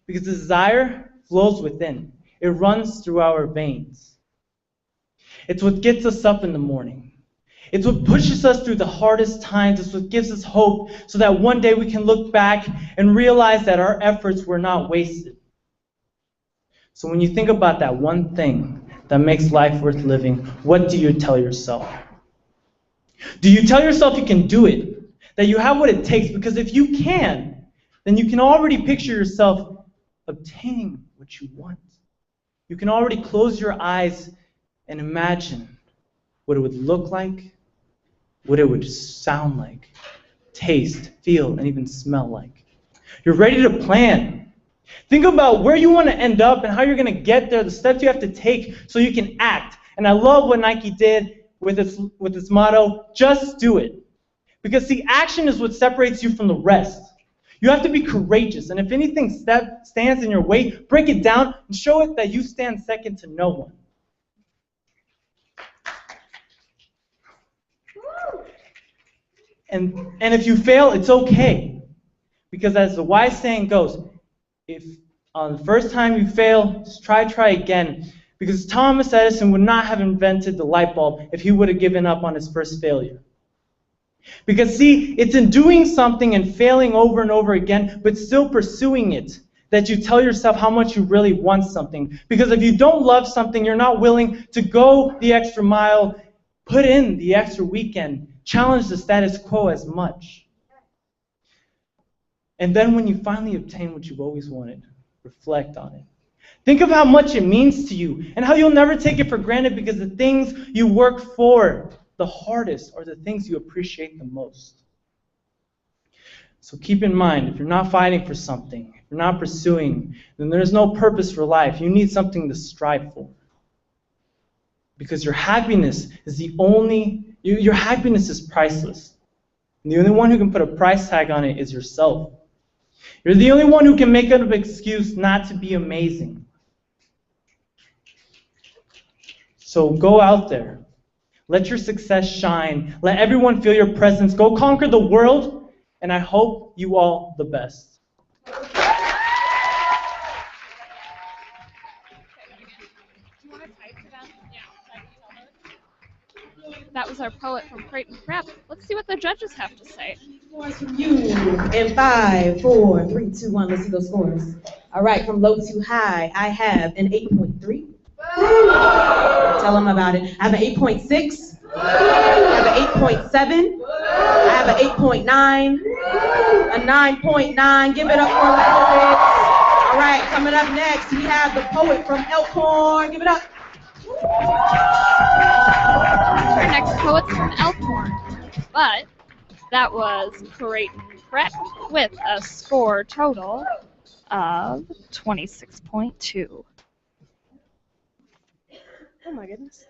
Because the desire flows within. It runs through our veins. It's what gets us up in the morning. It's what pushes us through the hardest times. It's what gives us hope so that one day we can look back and realize that our efforts were not wasted. So when you think about that one thing that makes life worth living, what do you tell yourself? Do you tell yourself you can do it? That you have what it takes? Because if you can, then you can already picture yourself obtaining what you want. You can already close your eyes and imagine what it would look like, what it would sound like, taste, feel, and even smell like. You're ready to plan. Think about where you want to end up and how you're going to get there, the steps you have to take so you can act. And I love what Nike did with its motto, just do it. Because the action is what separates you from the rest. You have to be courageous, and if anything stands in your way, break it down and show it that you stand second to no one. And if you fail, it's okay. Because as the wise saying goes, if on the first time you fail, just try again. Because Thomas Edison would not have invented the light bulb if he would have given up on his first failure. Because see, it's in doing something and failing over and over again, but still pursuing it, that you tell yourself how much you really want something. Because if you don't love something, you're not willing to go the extra mile, put in the extra weekend, challenge the status quo as much. And then when you finally obtain what you've always wanted, reflect on it. Think of how much it means to you and how you'll never take it for granted because the things you work for the hardest are the things you appreciate the most. So keep in mind, if you're not fighting for something, if you're not pursuing, then there's no purpose for life. You need something to strive for. Because your happiness is your happiness is priceless. And the only one who can put a price tag on it is yourself. You're the only one who can make up an excuse not to be amazing. So go out there. Let your success shine. Let everyone feel your presence. Go conquer the world, and I hope you all the best. That was our poet from Creighton Prep. Let's see what the judges have to say. Scores from you in 5, 4, 3, 2, 1. Let's see those scores. All right, from low to high, I have an 8.3. Tell them about it. I have an 8.6. I have an 8.7. I have an 8.9. A 9.9. Give it up for the poets. All right, coming up next, we have the poet from Elkhorn. Give it up. Our next poet's from Elkhorn, but that was Creighton Prep with a score total of 26.2. Oh my goodness.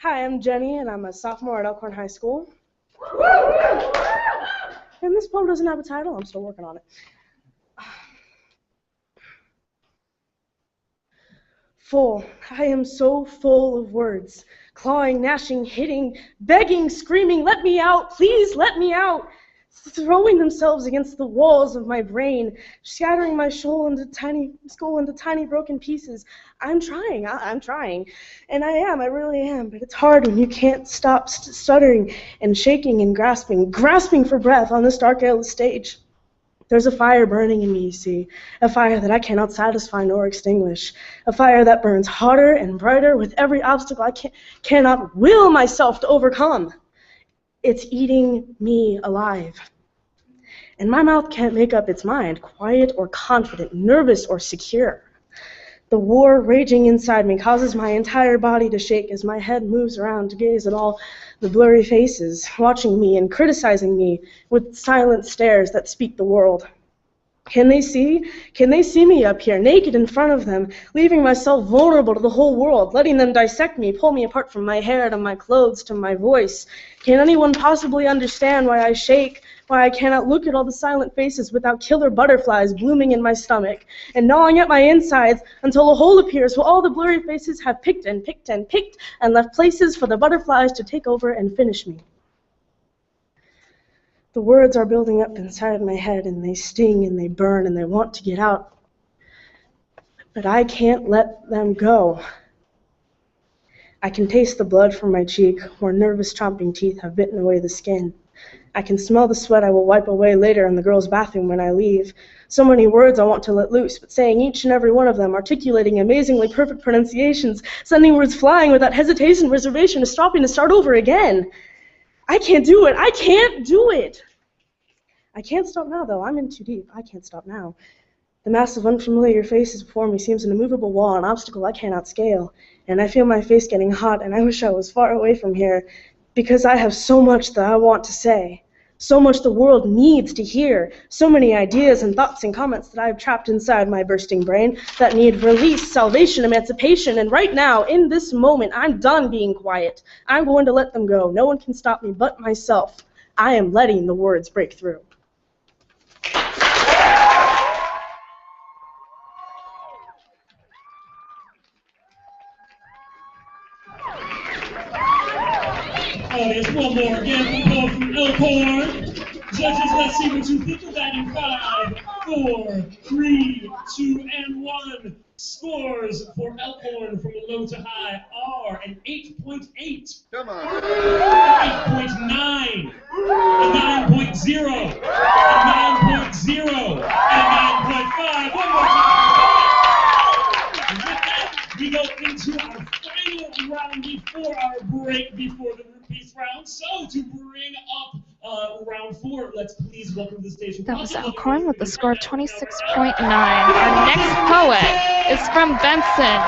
Hi, I'm Jenny, and I'm a sophomore at Elkhorn High School. And this poem doesn't have a title. I'm still working on it. Full. I am so full of words. Clawing, gnashing, hitting, begging, screaming, let me out, please let me out. Throwing themselves against the walls of my brain, shattering my skull into tiny broken pieces. I'm trying, and I really am, but it's hard when you can't stop stuttering and shaking and grasping for breath on this dark, airless stage. There's a fire burning in me, you see, a fire that I cannot satisfy nor extinguish, a fire that burns hotter and brighter with every obstacle I cannot will myself to overcome. It's eating me alive. And my mouth can't make up its mind, quiet or confident, nervous or secure. The war raging inside me causes my entire body to shake as my head moves around to gaze at all the blurry faces watching me and criticizing me with silent stares that speak the world. Can they see me up here, naked in front of them, leaving myself vulnerable to the whole world, letting them dissect me, pull me apart from my hair to my clothes to my voice? Can anyone possibly understand why I shake, why I cannot look at all the silent faces without killer butterflies blooming in my stomach and gnawing at my insides until a hole appears where all the blurry faces have picked and picked and picked and left places for the butterflies to take over and finish me? The words are building up inside my head, and they sting and they burn and they want to get out. But I can't let them go. I can taste the blood from my cheek where nervous chomping teeth have bitten away the skin. I can smell the sweat I will wipe away later in the girls' bathroom when I leave. So many words I want to let loose, but saying each and every one of them, articulating amazingly perfect pronunciations, sending words flying without hesitation, reservation, stopping to start over again. I can't do it. I can't do it. I can't stop now, though. I'm in too deep. I can't stop now. The mass of unfamiliar faces before me seems an immovable wall, an obstacle I cannot scale. And I feel my face getting hot, and I wish I was far away from here, because I have so much that I want to say. So much the world needs to hear. So many ideas and thoughts and comments that I have trapped inside my bursting brain that need release, salvation, emancipation. And right now, in this moment, I'm done being quiet. I'm going to let them go. No one can stop me but myself. I am letting the words break through. There's one more again. We'll go from Elkhorn. Judges, let's see what you think of that in 5, 4, 3, 2, and 1. Scores for Elkhorn from low to high are an 8.8. Come on. 8.9. A 9.0. A 9.0. And a 9.5. One more time. And with that, we go into our final round before our break, before the piece round. So to bring up round 4, let's please welcome to the station. That was Elkhorn with a score of 26.9. Our next poet is from Benson.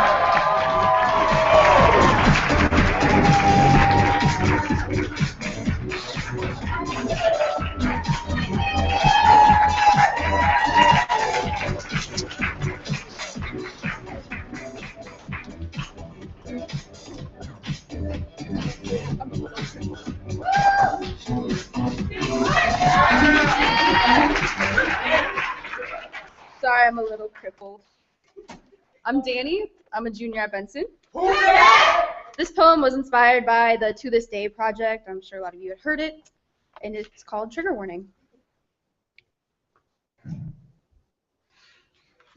Sorry, I'm a little crippled. I'm Danny. I'm a junior at Benson. This poem was inspired by the To This Day project. I'm sure a lot of you had heard it. And it's called Trigger Warning.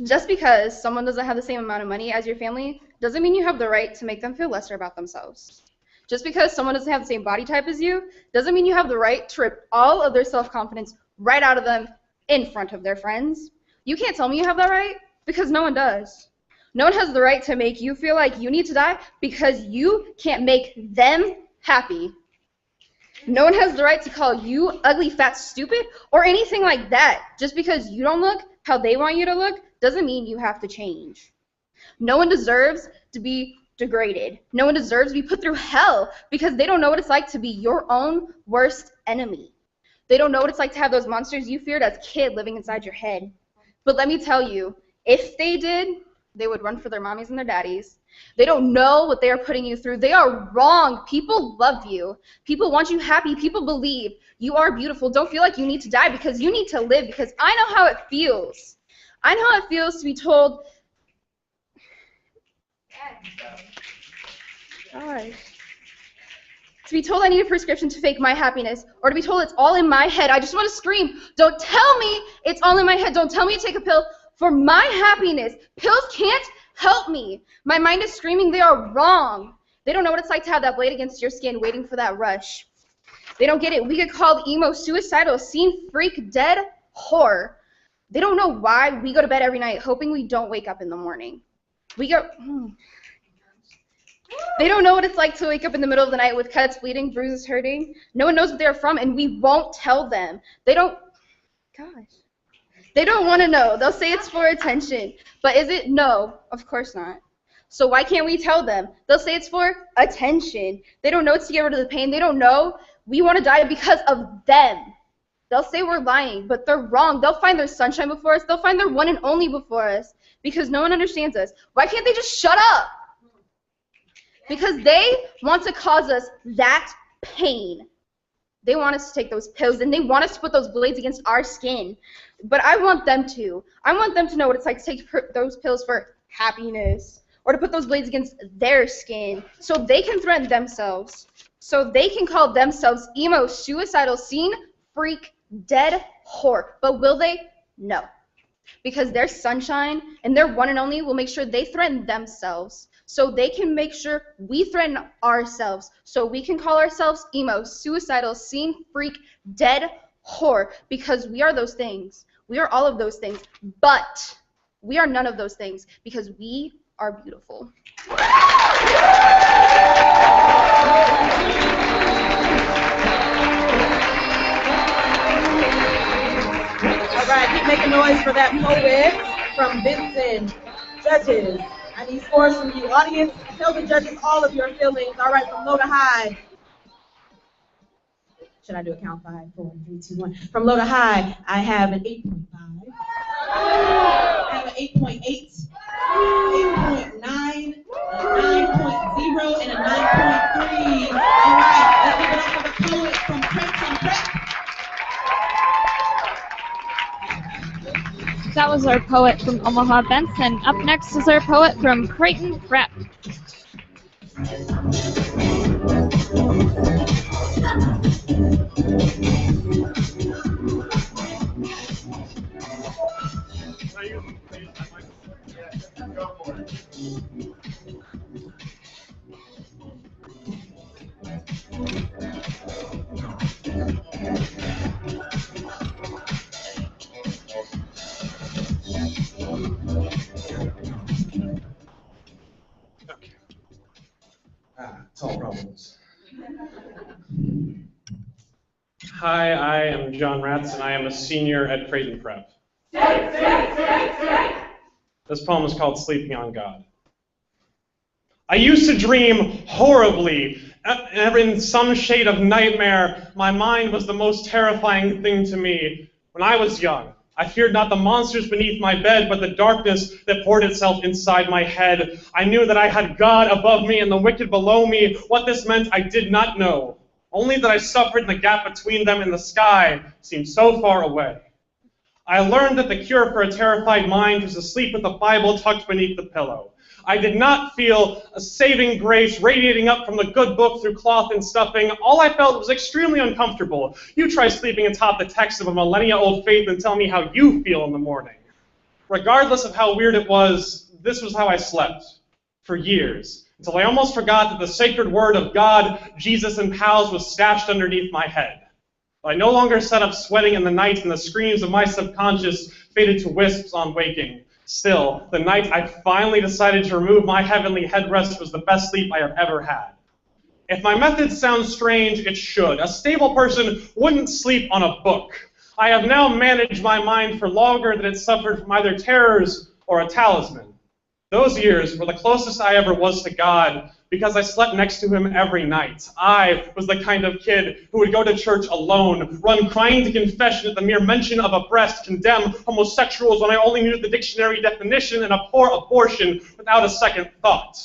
Just because someone doesn't have the same amount of money as your family doesn't mean you have the right to make them feel lesser about themselves. Just because someone doesn't have the same body type as you doesn't mean you have the right to rip all of their self-confidence right out of them in front of their friends. You can't tell me you have that right, because no one does. No one has the right to make you feel like you need to die because you can't make them happy. No one has the right to call you ugly, fat, stupid, or anything like that. Just because you don't look how they want you to look doesn't mean you have to change. No one deserves to be degraded. No one deserves to be put through hell because they don't know what it's like to be your own worst enemy. They don't know what it's like to have those monsters you feared as a kid living inside your head. But let me tell you, if they did, they would run for their mommies and their daddies. They don't know what they are putting you through. They are wrong. People love you. People want you happy. People believe you are beautiful. Don't feel like you need to die because you need to live, because I know how it feels. I know how it feels to be told, gosh, to be told I need a prescription to fake my happiness, or to be told it's all in my head. I just want to scream, don't tell me it's all in my head. Don't tell me to take a pill for my happiness. Pills can't help me. My mind is screaming they are wrong. They don't know what it's like to have that blade against your skin waiting for that rush. They don't get it. We get called emo, suicidal, scene freak, dead whore. They don't know why we go to bed every night hoping we don't wake up in the morning. They don't know what it's like to wake up in the middle of the night with cuts, bleeding, bruises, hurting. No one knows what they're from, and we won't tell them. They don't want to know. They'll say it's for attention. But is it? No, of course not. So why can't we tell them? They'll say it's for attention. They don't know it's to get rid of the pain. They don't know we want to die because of them. They'll say we're lying, but they're wrong. They'll find their sunshine before us. They'll find their one and only before us because no one understands us. Why can't they just shut up? Because they want to cause us that pain. They want us to take those pills, and they want us to put those blades against our skin. But I want them to. I want them to know what it's like to take those pills for happiness, or to put those blades against their skin so they can threaten themselves, so they can call themselves emo, suicidal, scene freak, dead whore. But will they? No. Because their sunshine and their one and only will make sure they threaten themselves, so they can make sure we threaten ourselves, so we can call ourselves emo, suicidal, scene freak, dead whore, because we are those things. We are all of those things, but we are none of those things because we are beautiful. All right, keep making noise for that poet from Benson. Judges, I need scores from you. Audience, tell the judges all of your feelings. All right, from low to high. Should I do a count? 5, 4, 3, 2, 1. From low to high, I have an 8.5. I have an 8.8, 8.9, a 9.0, and a 9.3. All right, let's give it up for the poet from Creighton Prep. That was our poet from Omaha Benson. Up next is our poet from Creighton Prep. Solve problems. Hi, I am John Ratz, and I am a senior at Creighton Prep. This poem is called Sleeping on God. I used to dream horribly. In some shade of nightmare, my mind was the most terrifying thing to me. When I was young, I feared not the monsters beneath my bed, but the darkness that poured itself inside my head. I knew that I had God above me and the wicked below me. What this meant, I did not know. Only that I suffered in the gap between them, and the sky seemed so far away. I learned that the cure for a terrified mind was to sleep with the Bible tucked beneath the pillow. I did not feel a saving grace radiating up from the good book through cloth and stuffing. All I felt was extremely uncomfortable. You try sleeping atop the text of a millennia-old faith and tell me how you feel in the morning. Regardless of how weird it was, this was how I slept for years. until I almost forgot that the sacred word of God, Jesus, and pals was stashed underneath my head. But I no longer sat up sweating in the night, and the screams of my subconscious faded to wisps on waking. Still, the night I finally decided to remove my heavenly headrest was the best sleep I have ever had. If my method sounds strange, it should. A stable person wouldn't sleep on a book. I have now managed my mind for longer than it suffered from either terrors or a talisman. Those years were the closest I ever was to God because I slept next to him every night. I was the kind of kid who would go to church alone, run crying to confession at the mere mention of a breast, condemn homosexuals when I only knew the dictionary definition, and abhor abortion without a second thought.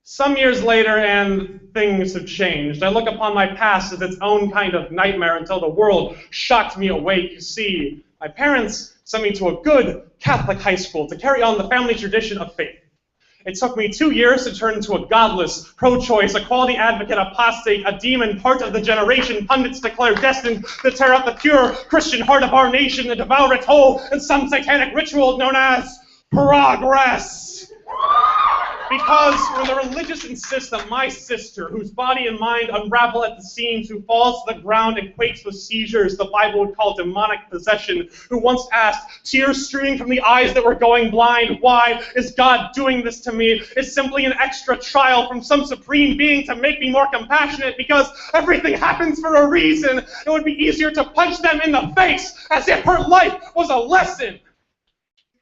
Some years later, and things have changed. I look upon my past as its own kind of nightmare until the world shocked me awake. You see, my parents sent me to a good Catholic high school to carry on the family tradition of faith. It took me 2 years to turn into a godless, pro-choice, equality advocate, apostate, a demon, part of the generation pundits declare destined to tear out the pure Christian heart of our nation and devour its whole in some satanic ritual known as progress. Because when the religious insist that my sister, whose body and mind unravel at the seams, who falls to the ground and quakes with seizures the Bible would call demonic possession, who once asked, tears streaming from the eyes that were going blind, why is God doing this to me, is simply an extra trial from some supreme being to make me more compassionate because everything happens for a reason, it would be easier to punch them in the face as if her life was a lesson.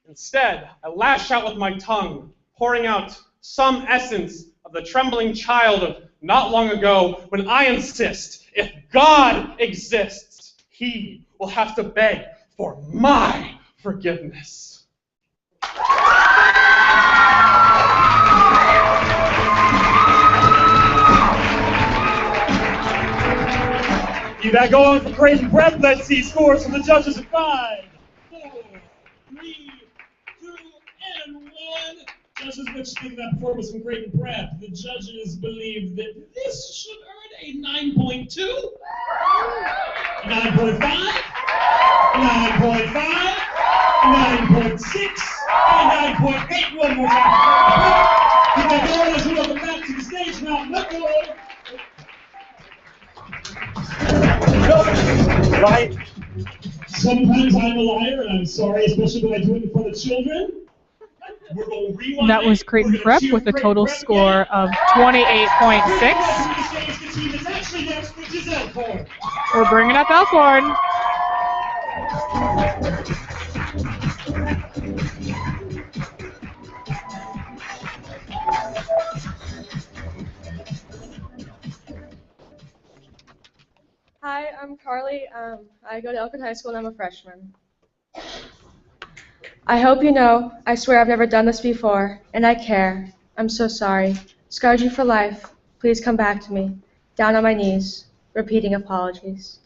Instead, I lash out with my tongue, pouring out some essence of the trembling child of not long ago when I insist, if God exists, he will have to beg for my forgiveness. Keep that going for Creighton Prep. Let's see scores from the judges at 5, 4, 3, 2, and 1. Judges, what you think of that performance from Creighton Prep? The judges believe that this should earn a 9.2, 9.5, 9.5, 9.6, and 9.8. One more time. Keep that going as we welcome back to the stage now. Michael. Right? Sometimes I'm a liar, and I'm sorry, especially when I do it in front of children. We're going to rewind. That was Creighton Prep with a total score of 28.6. We're bringing up Elkhorn. Hi, I'm Carly. I go to Elkhorn High School and I'm a freshman. I hope you know, I swear I've never done this before, and I care. I'm so sorry. Scarred you for life. Please come back to me. Down on my knees, repeating apologies.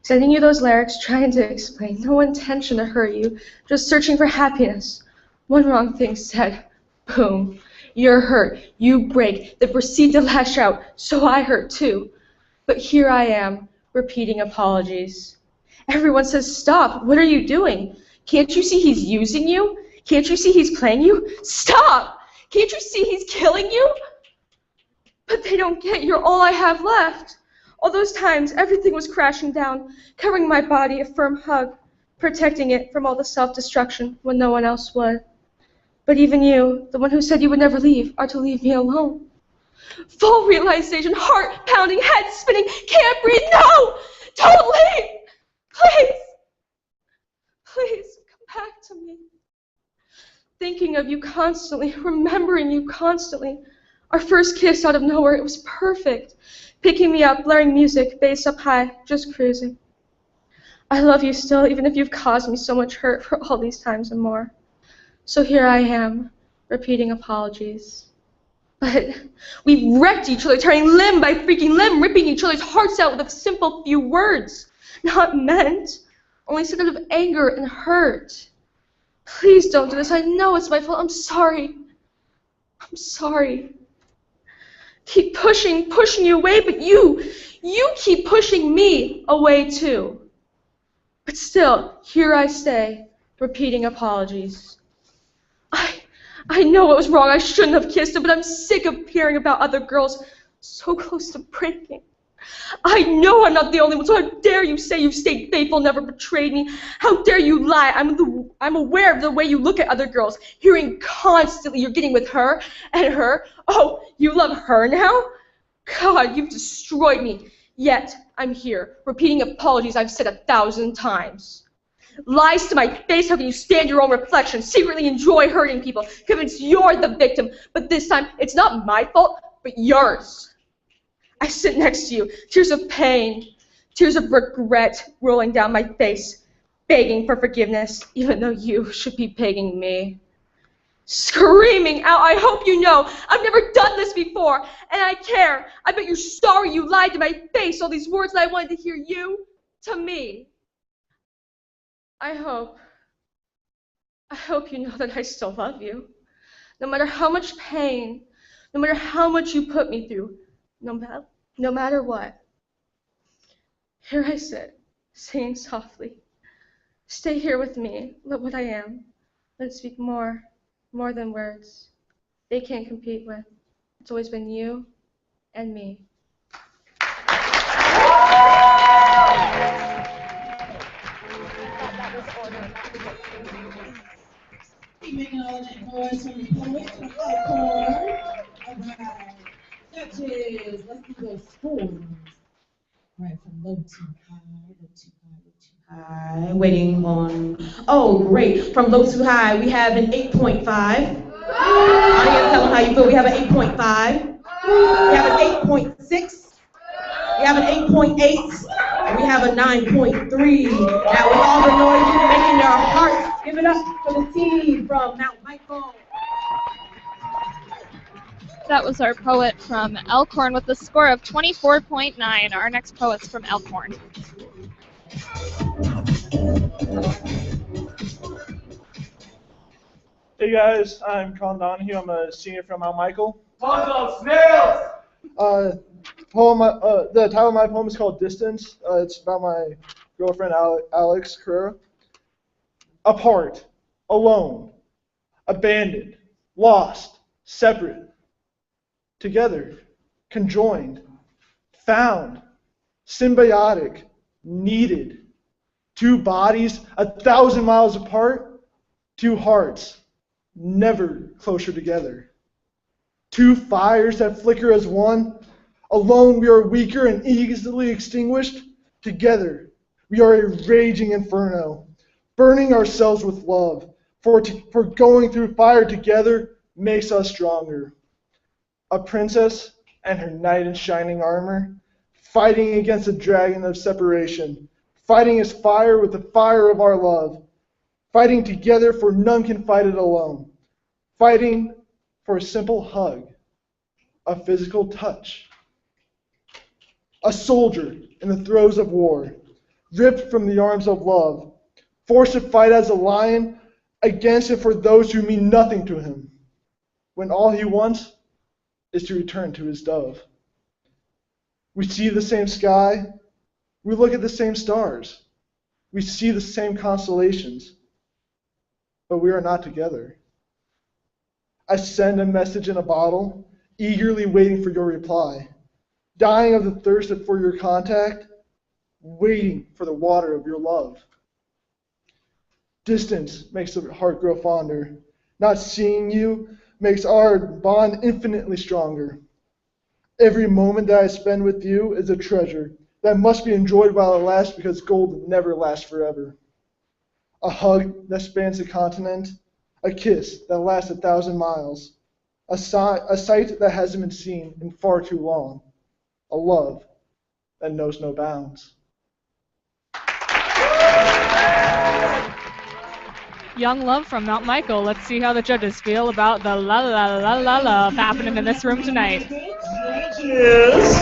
Sending you those lyrics, trying to explain. No intention to hurt you, just searching for happiness. One wrong thing said, boom. You're hurt. You break. Then proceed to lash out, so I hurt too. But here I am, repeating apologies. Everyone says, stop. What are you doing? Can't you see he's using you? Can't you see he's playing you? Stop! Can't you see he's killing you? But they don't get you're all I have left. All those times, everything was crashing down, covering my body a firm hug, protecting it from all the self-destruction when no one else would. But even you, the one who said you would never leave, are to leave me alone. Full realization, heart pounding, head spinning, can't breathe, no! Don't leave! Please! Please, come back to me. Thinking of you constantly, remembering you constantly. Our first kiss out of nowhere, it was perfect. Picking me up, blaring music, bass up high, just cruising. I love you still, even if you've caused me so much hurt for all these times and more. So here I am, repeating apologies. But we wrecked each other, turning limb by freaking limb, ripping each other's hearts out with a simple few words. Not meant, only said out of anger and hurt. Please don't do this. I know it's my fault. I'm sorry. I'm sorry. Keep pushing you away, but you keep pushing me away too. But still, here I stay, repeating apologies. I know it was wrong. I shouldn't have kissed him, but I'm sick of hearing about other girls so close to breaking. I know I'm not the only one, so how dare you say you've stayed faithful, never betrayed me? How dare you lie? I'm aware of the way you look at other girls, hearing constantly you're getting with her and her. Oh, you love her now? God, you've destroyed me. Yet, I'm here, repeating apologies I've said 1,000 times. Lies to my face, how can you stand your own reflection, secretly enjoy hurting people, convinced you're the victim, but this time, it's not my fault, but yours. I sit next to you, tears of pain, tears of regret rolling down my face, begging for forgiveness, even though you should be begging me. Screaming out, I hope you know, I've never done this before, and I care. I bet you're sorry you lied to my face, all these words that I wanted to hear you to me. I hope you know that I still love you. No matter how much pain, no matter how much you put me through, no matter what. Here I sit, saying softly, stay here with me, let what I am. Let it speak more than words. They can't compete with. It's always been you and me. Acknowledging boys from the poet from Elkhorn. All right. Judges, let's do those scores. Right, from low to high, low to high, low to high. Waiting on, oh, great. From low to high, we have an 8.5. Audience, tell them how you feel. We have an 8.5. We have an 8.6. We have an 8.8. We have a 9.3. Now, with all the noise you're making your hearts, give it up for the team from Mount Michael. That was our poet from Elkhorn with a score of 24.9. Our next poet's from Elkhorn. Hey guys, I'm Colin Donahue. I'm a senior from Mount Michael. Talk about snails! The title of my poem is called Distance. It's about my girlfriend, Alex Carrera. Apart, alone, abandoned, lost, separate, together, conjoined, found, symbiotic, needed. Two bodies 1,000 miles apart, two hearts never closer together. Two fires that flicker as one. Alone we are weaker and easily extinguished. Together we are a raging inferno, burning ourselves with love. For going through fire together makes us stronger. A princess and her knight in shining armor, fighting against the dragon of separation, fighting as fire with the fire of our love, fighting together for none can fight it alone, fighting for a simple hug, a physical touch. A soldier in the throes of war, ripped from the arms of love, forced to fight as a lion against and for those who mean nothing to him, when all he wants is to return to his dove. We see the same sky, we look at the same stars, we see the same constellations, but we are not together. I send a message in a bottle, eagerly waiting for your reply, dying of the thirst for your contact, waiting for the water of your love. Distance makes the heart grow fonder. Not seeing you makes our bond infinitely stronger. Every moment that I spend with you is a treasure that must be enjoyed while it lasts, because gold never lasts forever. A hug that spans the continent, a kiss that lasts 1,000 miles, a sight that hasn't been seen in far too long, a love that knows no bounds. Young Love from Mount Michael. Let's see how the judges feel about the la la la la love happening in this room tonight. Judges,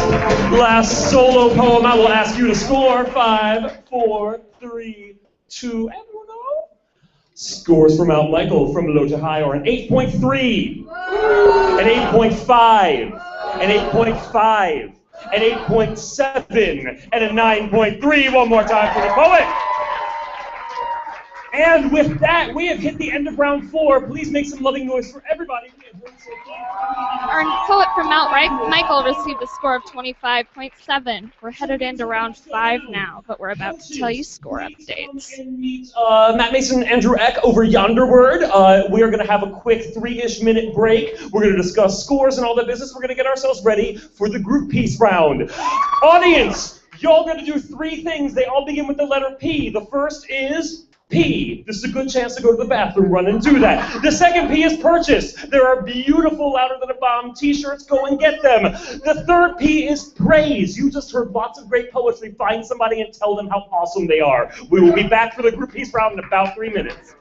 last solo poem I will ask you to score. 5, 4, 3, 2, everyone go. Scores from Mount Michael from low to high are an 8.3, an 8.5, an 8.5, an 8.7, and a 9.3. One more time for the poet. And with that, we have hit the end of round 4. Please make some loving noise for everybody. Our poet from Mount Michael received a score of 25.7. We're headed into round 5 now, but we're about to tell you score updates. Matt Mason and Andrew Eck over yonderward. We are going to have a quick 3-ish minute break. We're going to discuss scores and all that business. We're going to get ourselves ready for the group piece round. Audience, y'all going to do 3 things. They all begin with the letter P. The first is P. This is a good chance to go to the bathroom, run and do that. The second P is purchase. There are beautiful Louder Than a Bomb t-shirts. Go and get them. The third P is praise. You just heard lots of great poetry. Find somebody and tell them how awesome they are. We will be back for the group piece round in about 3 minutes.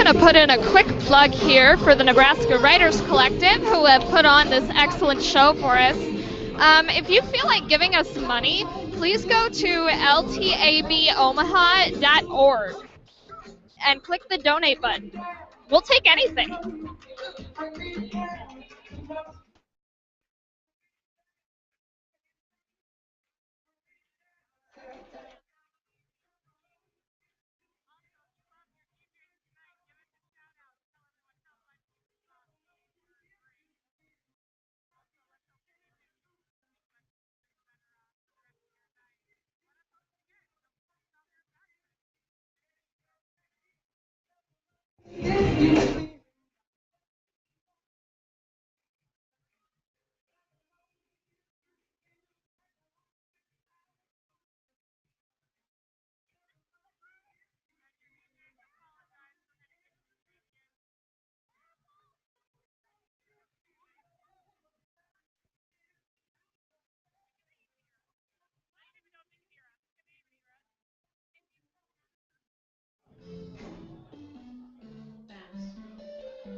going to put in a quick plug here for the Nebraska Writers Collective, who have put on this excellent show for us. If you feel like giving us money, please go to ltabomaha.org and click the donate button. We'll take anything.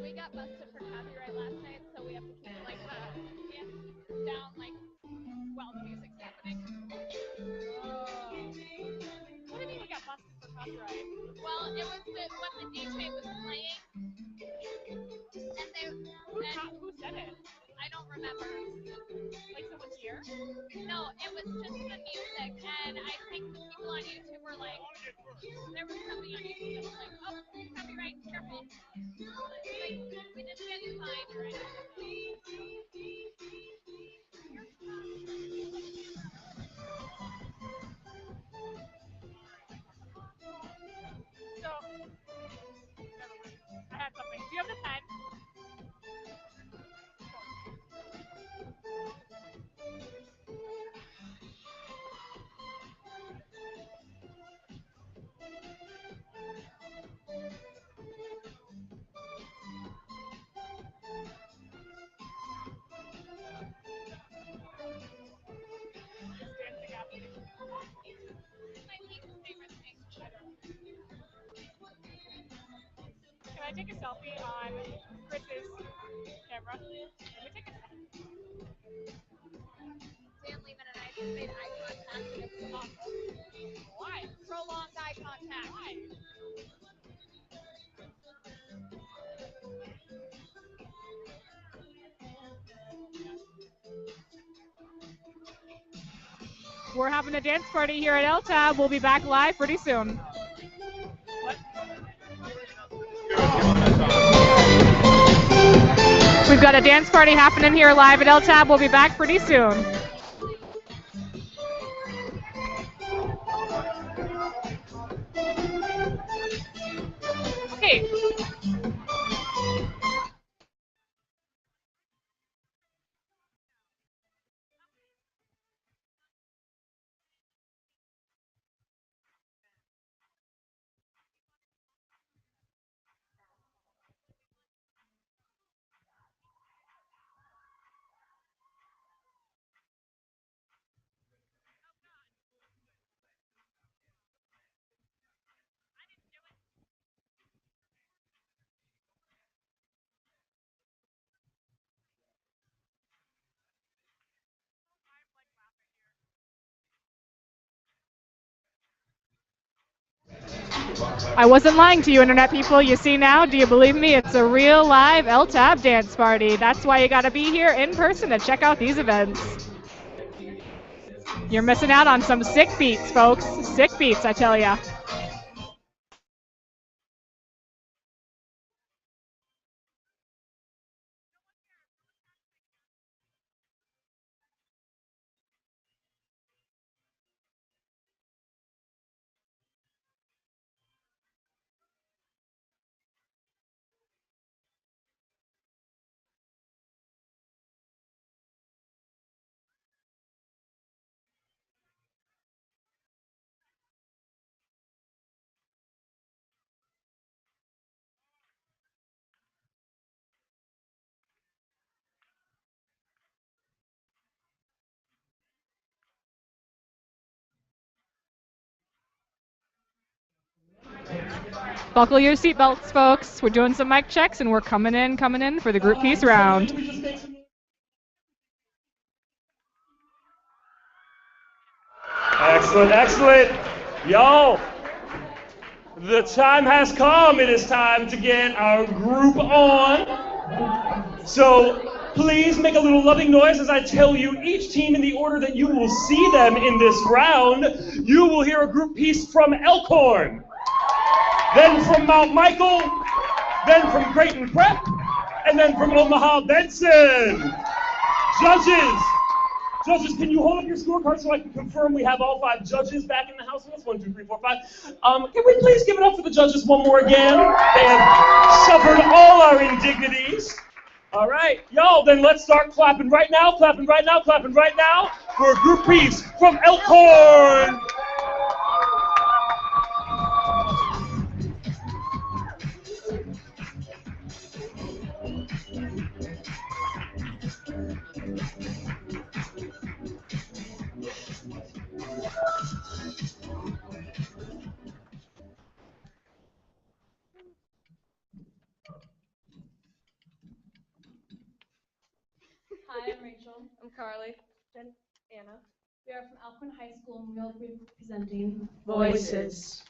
We got busted for copyright last night, so we have to keep down while the music's happening. What do you mean we got busted for copyright? Well, it was when the DJ was playing, and who said it? I don't remember. Like someone's here? No, it was just the music, and I think the people on YouTube were like, there was something on YouTube that was like, oh, copyright, careful. Like, we didn't get fined or anything. So, I had something. Do you have the pen? Can I take a selfie on Chris's camera? Let me take a selfie. Dan Lehman and I just made eye contact, and it was awful. Why? Prolonged eye contact. Why? We're having a dance party here at LTAB. We'll be back live pretty soon. What? We've got a dance party happening here live at LTAB. We'll be back pretty soon. Okay. I wasn't lying to you, Internet people. You see now? Do you believe me? It's a real live LTAB dance party. That's why you got to be here in person to check out these events. You're missing out on some sick beats, folks. Sick beats, I tell ya. Buckle your seatbelts, folks. We're doing some mic checks, and we're coming in for the group piece round. Excellent, excellent. Y'all, the time has come. It is time to get our group on. So please make a little loving noise as I tell you each team in the order that you will see them in this round. You will hear a group piece from Elkhorn, then from Mount Michael, then from Creighton Prep, and then from Omaha Benson. Judges, can you hold up your scorecard so I can confirm we have all 5 judges back in the house with us? 1, 2, 3, 4, 5. Can we please give it up for the judges one more again? They have suffered all our indignities. All right, y'all, then let's start clapping right now, clapping right now, clapping right now for a group piece from Elkhorn. Hi, I'm Rachel. I'm Carly. And Anna. We are from Elkhorn High School, and we will be presenting Voices.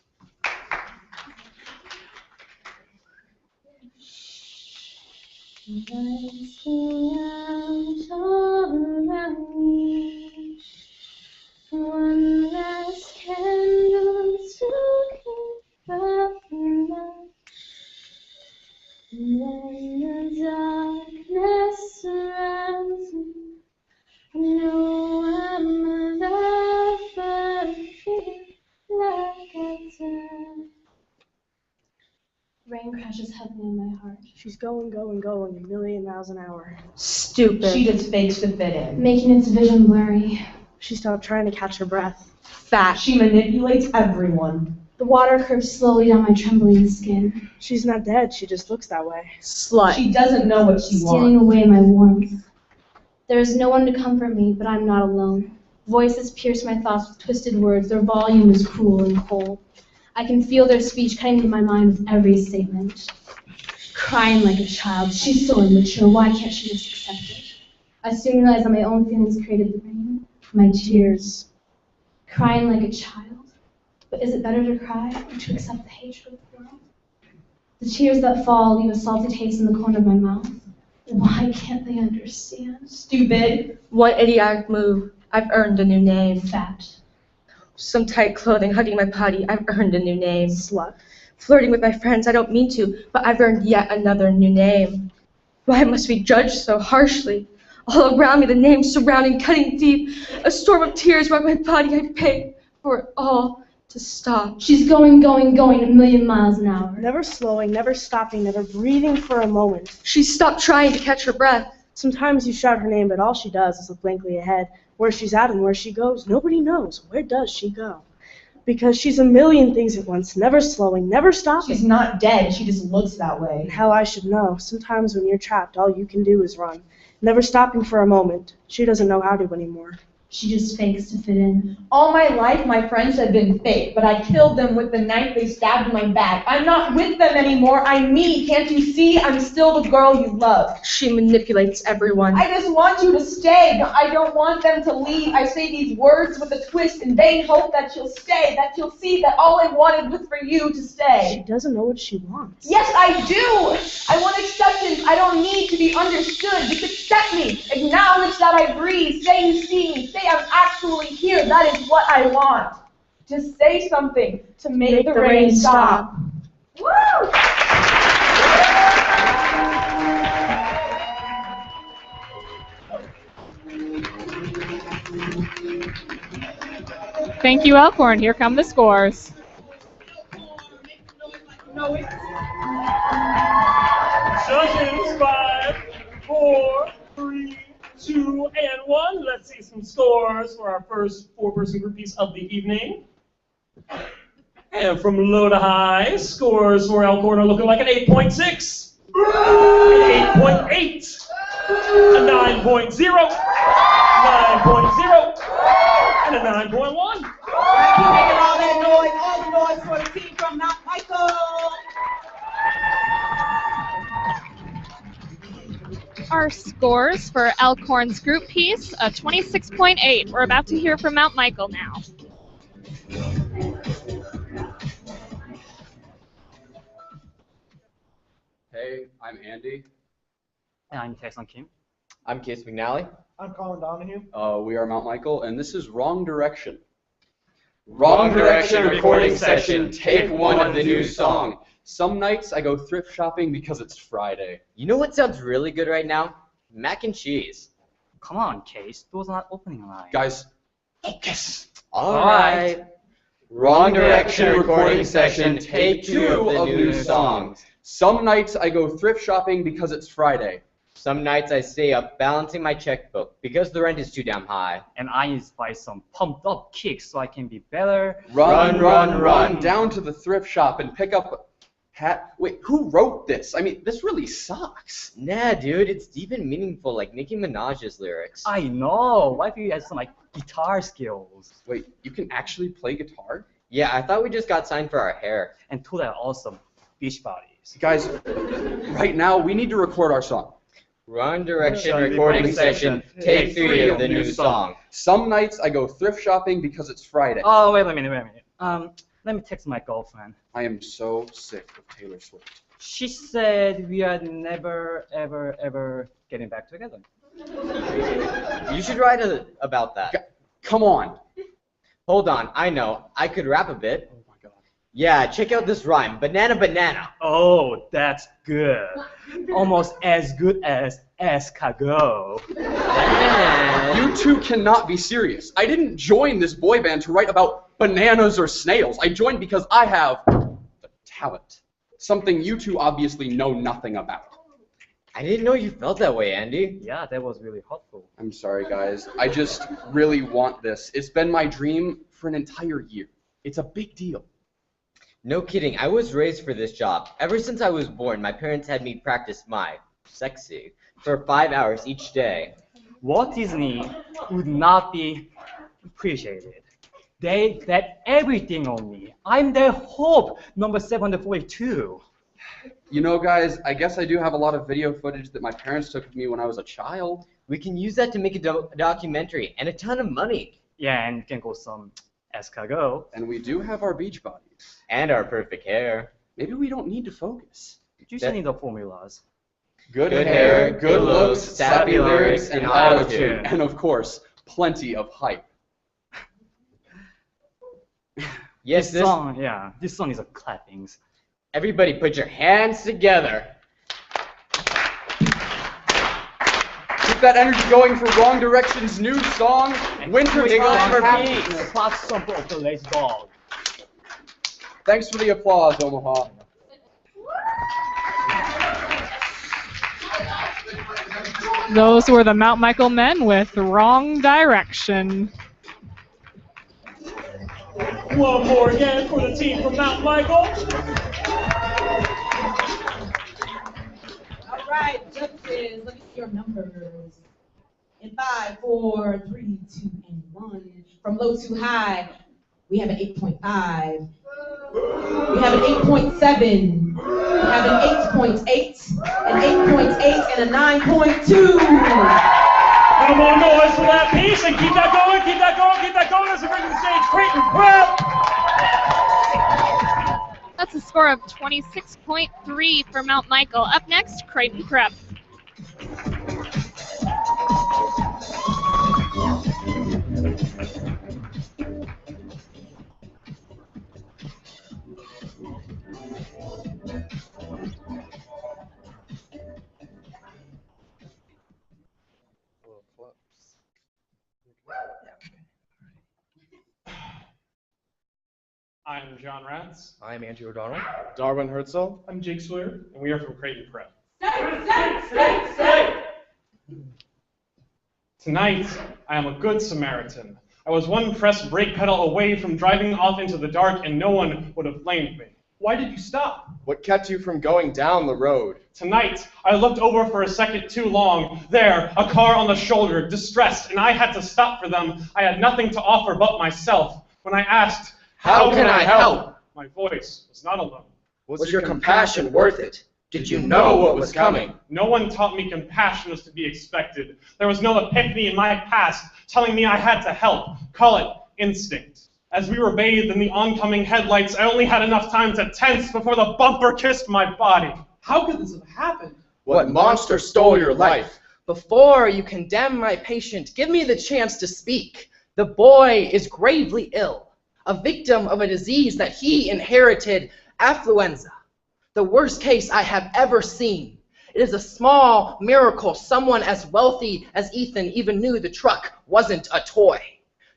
Lights out all around me. One last candle to keep up the night. When the darkness surrounds me, I know I'm alive, but I feel like I died. Rain crashes heavily on my heart. She's going a million miles an hour. Stupid. She just fakes to fit in. Making its vision blurry. She stopped trying to catch her breath. Fat. She manipulates everyone. The water curves slowly down my trembling skin. She's not dead, she just looks that way. Slut. She doesn't know what she Stealing wants. away my warmth. There is no one to comfort me, but I'm not alone. Voices pierce my thoughts with twisted words. Their volume is cruel and cold. I can feel their speech cutting into my mind with every statement. Crying like a child. She's so immature. Why can't she just accept it? I soon realized that my own feelings created the rain. My tears. Crying like a child. But is it better to cry or to accept the hatred of the world? The tears that fall leave a salty taste in the corner of my mouth. Why can't they understand? Stupid. One idiotic move. I've earned a new name. Fat. Some tight clothing hugging my body. I've earned a new name. Slut. Flirting with my friends. I don't mean to, but I've earned yet another new name. Why must we judge so harshly? All around me, the names surrounding, cutting deep. A storm of tears run my body. I pay for it all to stop. She's going a million miles an hour. Never slowing, never stopping, never breathing for a moment. She stopped trying to catch her breath. Sometimes you shout her name, but all she does is look blankly ahead. Where she's at and where she goes, nobody knows. Where does she go? Because she's a million things at once, never slowing, never stopping. She's not dead, she just looks that way. And hell, I should know. Sometimes when you're trapped, all you can do is run. Never stopping for a moment. She doesn't know how to anymore. She just fakes to fit in. All my life, my friends have been fake, but I killed them with the knife they stabbed in my back. I'm not with them anymore. I'm me. Can't you see? I'm still the girl you love. She manipulates everyone. I just want you to stay. I don't want them to leave. I say these words with a twist in vain hope that you'll stay, that you'll see that all I wanted was for you to stay. She doesn't know what she wants. Yes, I do. I want acceptance. I don't need to be understood. Just accept me. Acknowledge that I breathe. Say you see me. Say I'm actually here. That is what I want. Just say something to make the rain stop. Woo! Thank you, Elkhorn. Here come the scores. Judges, 5, 4, 3, 2, and 1. Let's see some scores for our first 4-person group piece of the evening. And from low to high, scores for Elkhorn are looking like an 8.6, an 8.8, a 9.0, 9.0, and a 9.1. Keep making all that noise, all the noise for the team from Mount Michael. our scores for Elkhorn's group piece, a 26.8. We're about to hear from Mount Michael now. Hey, I'm Andy. And I'm Jason Kim. I'm Case McNally. I'm Colin Donahue. We are Mount Michael, and this is Wrong Direction. Wrong Direction recording session, take one of the new song. Some nights I go thrift shopping because it's Friday. You know what sounds really good right now? Mac and cheese. Come on, Case. Those are not opening lines. Guys, focus. All right. Wrong Direction recording session, take two of the new song. Some nights I go thrift shopping because it's Friday. Some nights I stay up balancing my checkbook because the rent is too damn high. And I need to buy some pumped up kicks so I can be better. Run down to the thrift shop and pick up a hat. Wait, who wrote this? I mean, this really sucks. Nah, dude, it's deep and meaningful, like Nicki Minaj's lyrics. I know. Why do you have some like guitar skills? Wait, you can actually play guitar? Yeah, I thought we just got signed for our hair. And two that are awesome beach bodies. Guys, right now we need to record our song. Wrong Direction recording session, take three of the new song. Some nights I go thrift shopping because it's Friday. Oh, wait a minute. Let me text my girlfriend. I am so sick of Taylor Swift. She said we are never, ever, ever getting back together. You should write about that. Come on. Hold on, I know. I could rap a bit. Oh my god. Yeah, check out this rhyme. Banana, banana. Oh, that's good. Almost as good as escargot. You two cannot be serious. I didn't join this boy band to write about bananas or snails. I joined because I have the talent. Something you two obviously know nothing about. I didn't know you felt that way, Andy. Yeah, that was really helpful. I'm sorry, guys. I just really want this. It's been my dream for an entire year. It's a big deal. No kidding. I was raised for this job. Ever since I was born, my parents had me practice my sexy for 5 hours each day. Walt Disney would not be appreciated. They bet everything on me. I'm their hope, number 742. You know, guys, I guess I do have a lot of video footage that my parents took of me when I was a child. We can use that to make a documentary and a ton of money. Yeah, and can go some escargot. And we do have our beach bodies. And our perfect hair. Maybe we don't need to focus. You just need the formulas. Good hair, good looks, sappy lyrics, and auto-tune. And of course, plenty of hype. Yes, this song, yeah, this song is a clappings. Everybody put your hands together. Keep that energy going for Wrong Direction's new song, Winter Time for Peace. Clap sample of the lace dog. Thanks for the applause, Omaha. Those were the Mount Michael men with Wrong Direction. One more again for the team from Mount Michael. All right, judges, let me see your numbers. In 5, 4, 3, 2, and 1. From low to high, we have an 8.5. We have an 8.7. We have an 8.8, an 8.8, and a 9.2. One more noise for that piece, and keep that going, keep that going, keep that going as we bring to the stage Creighton Prep. That's a score of 26.3 for Mount Michael. Up next, Creighton Prep. I'm John Ratz. I'm Andrew O'Donnell. Darwin Herzl. I'm Jake Sawyer, and we are from Creighton Prep. Tonight, I am a good Samaritan. I was one press brake pedal away from driving off into the dark, and no one would have blamed me. Why did you stop? What kept you from going down the road? Tonight, I looked over for a second too long. There, a car on the shoulder, distressed, and I had to stop for them. I had nothing to offer but myself. When I asked, How can I help? My voice was not alone. Was your compassion worth it? Did you know what was coming? No one taught me compassion was to be expected. There was no epiphany in my past telling me I had to help. Call it instinct. As we were bathed in the oncoming headlights, I only had enough time to tense before the bumper kissed my body. How could this have happened? What monster stole your life? Before you condemn my patient, give me the chance to speak. The boy is gravely ill, a victim of a disease that he inherited, affluenza. The worst case I have ever seen. It is a small miracle someone as wealthy as Ethan even knew the truck wasn't a toy.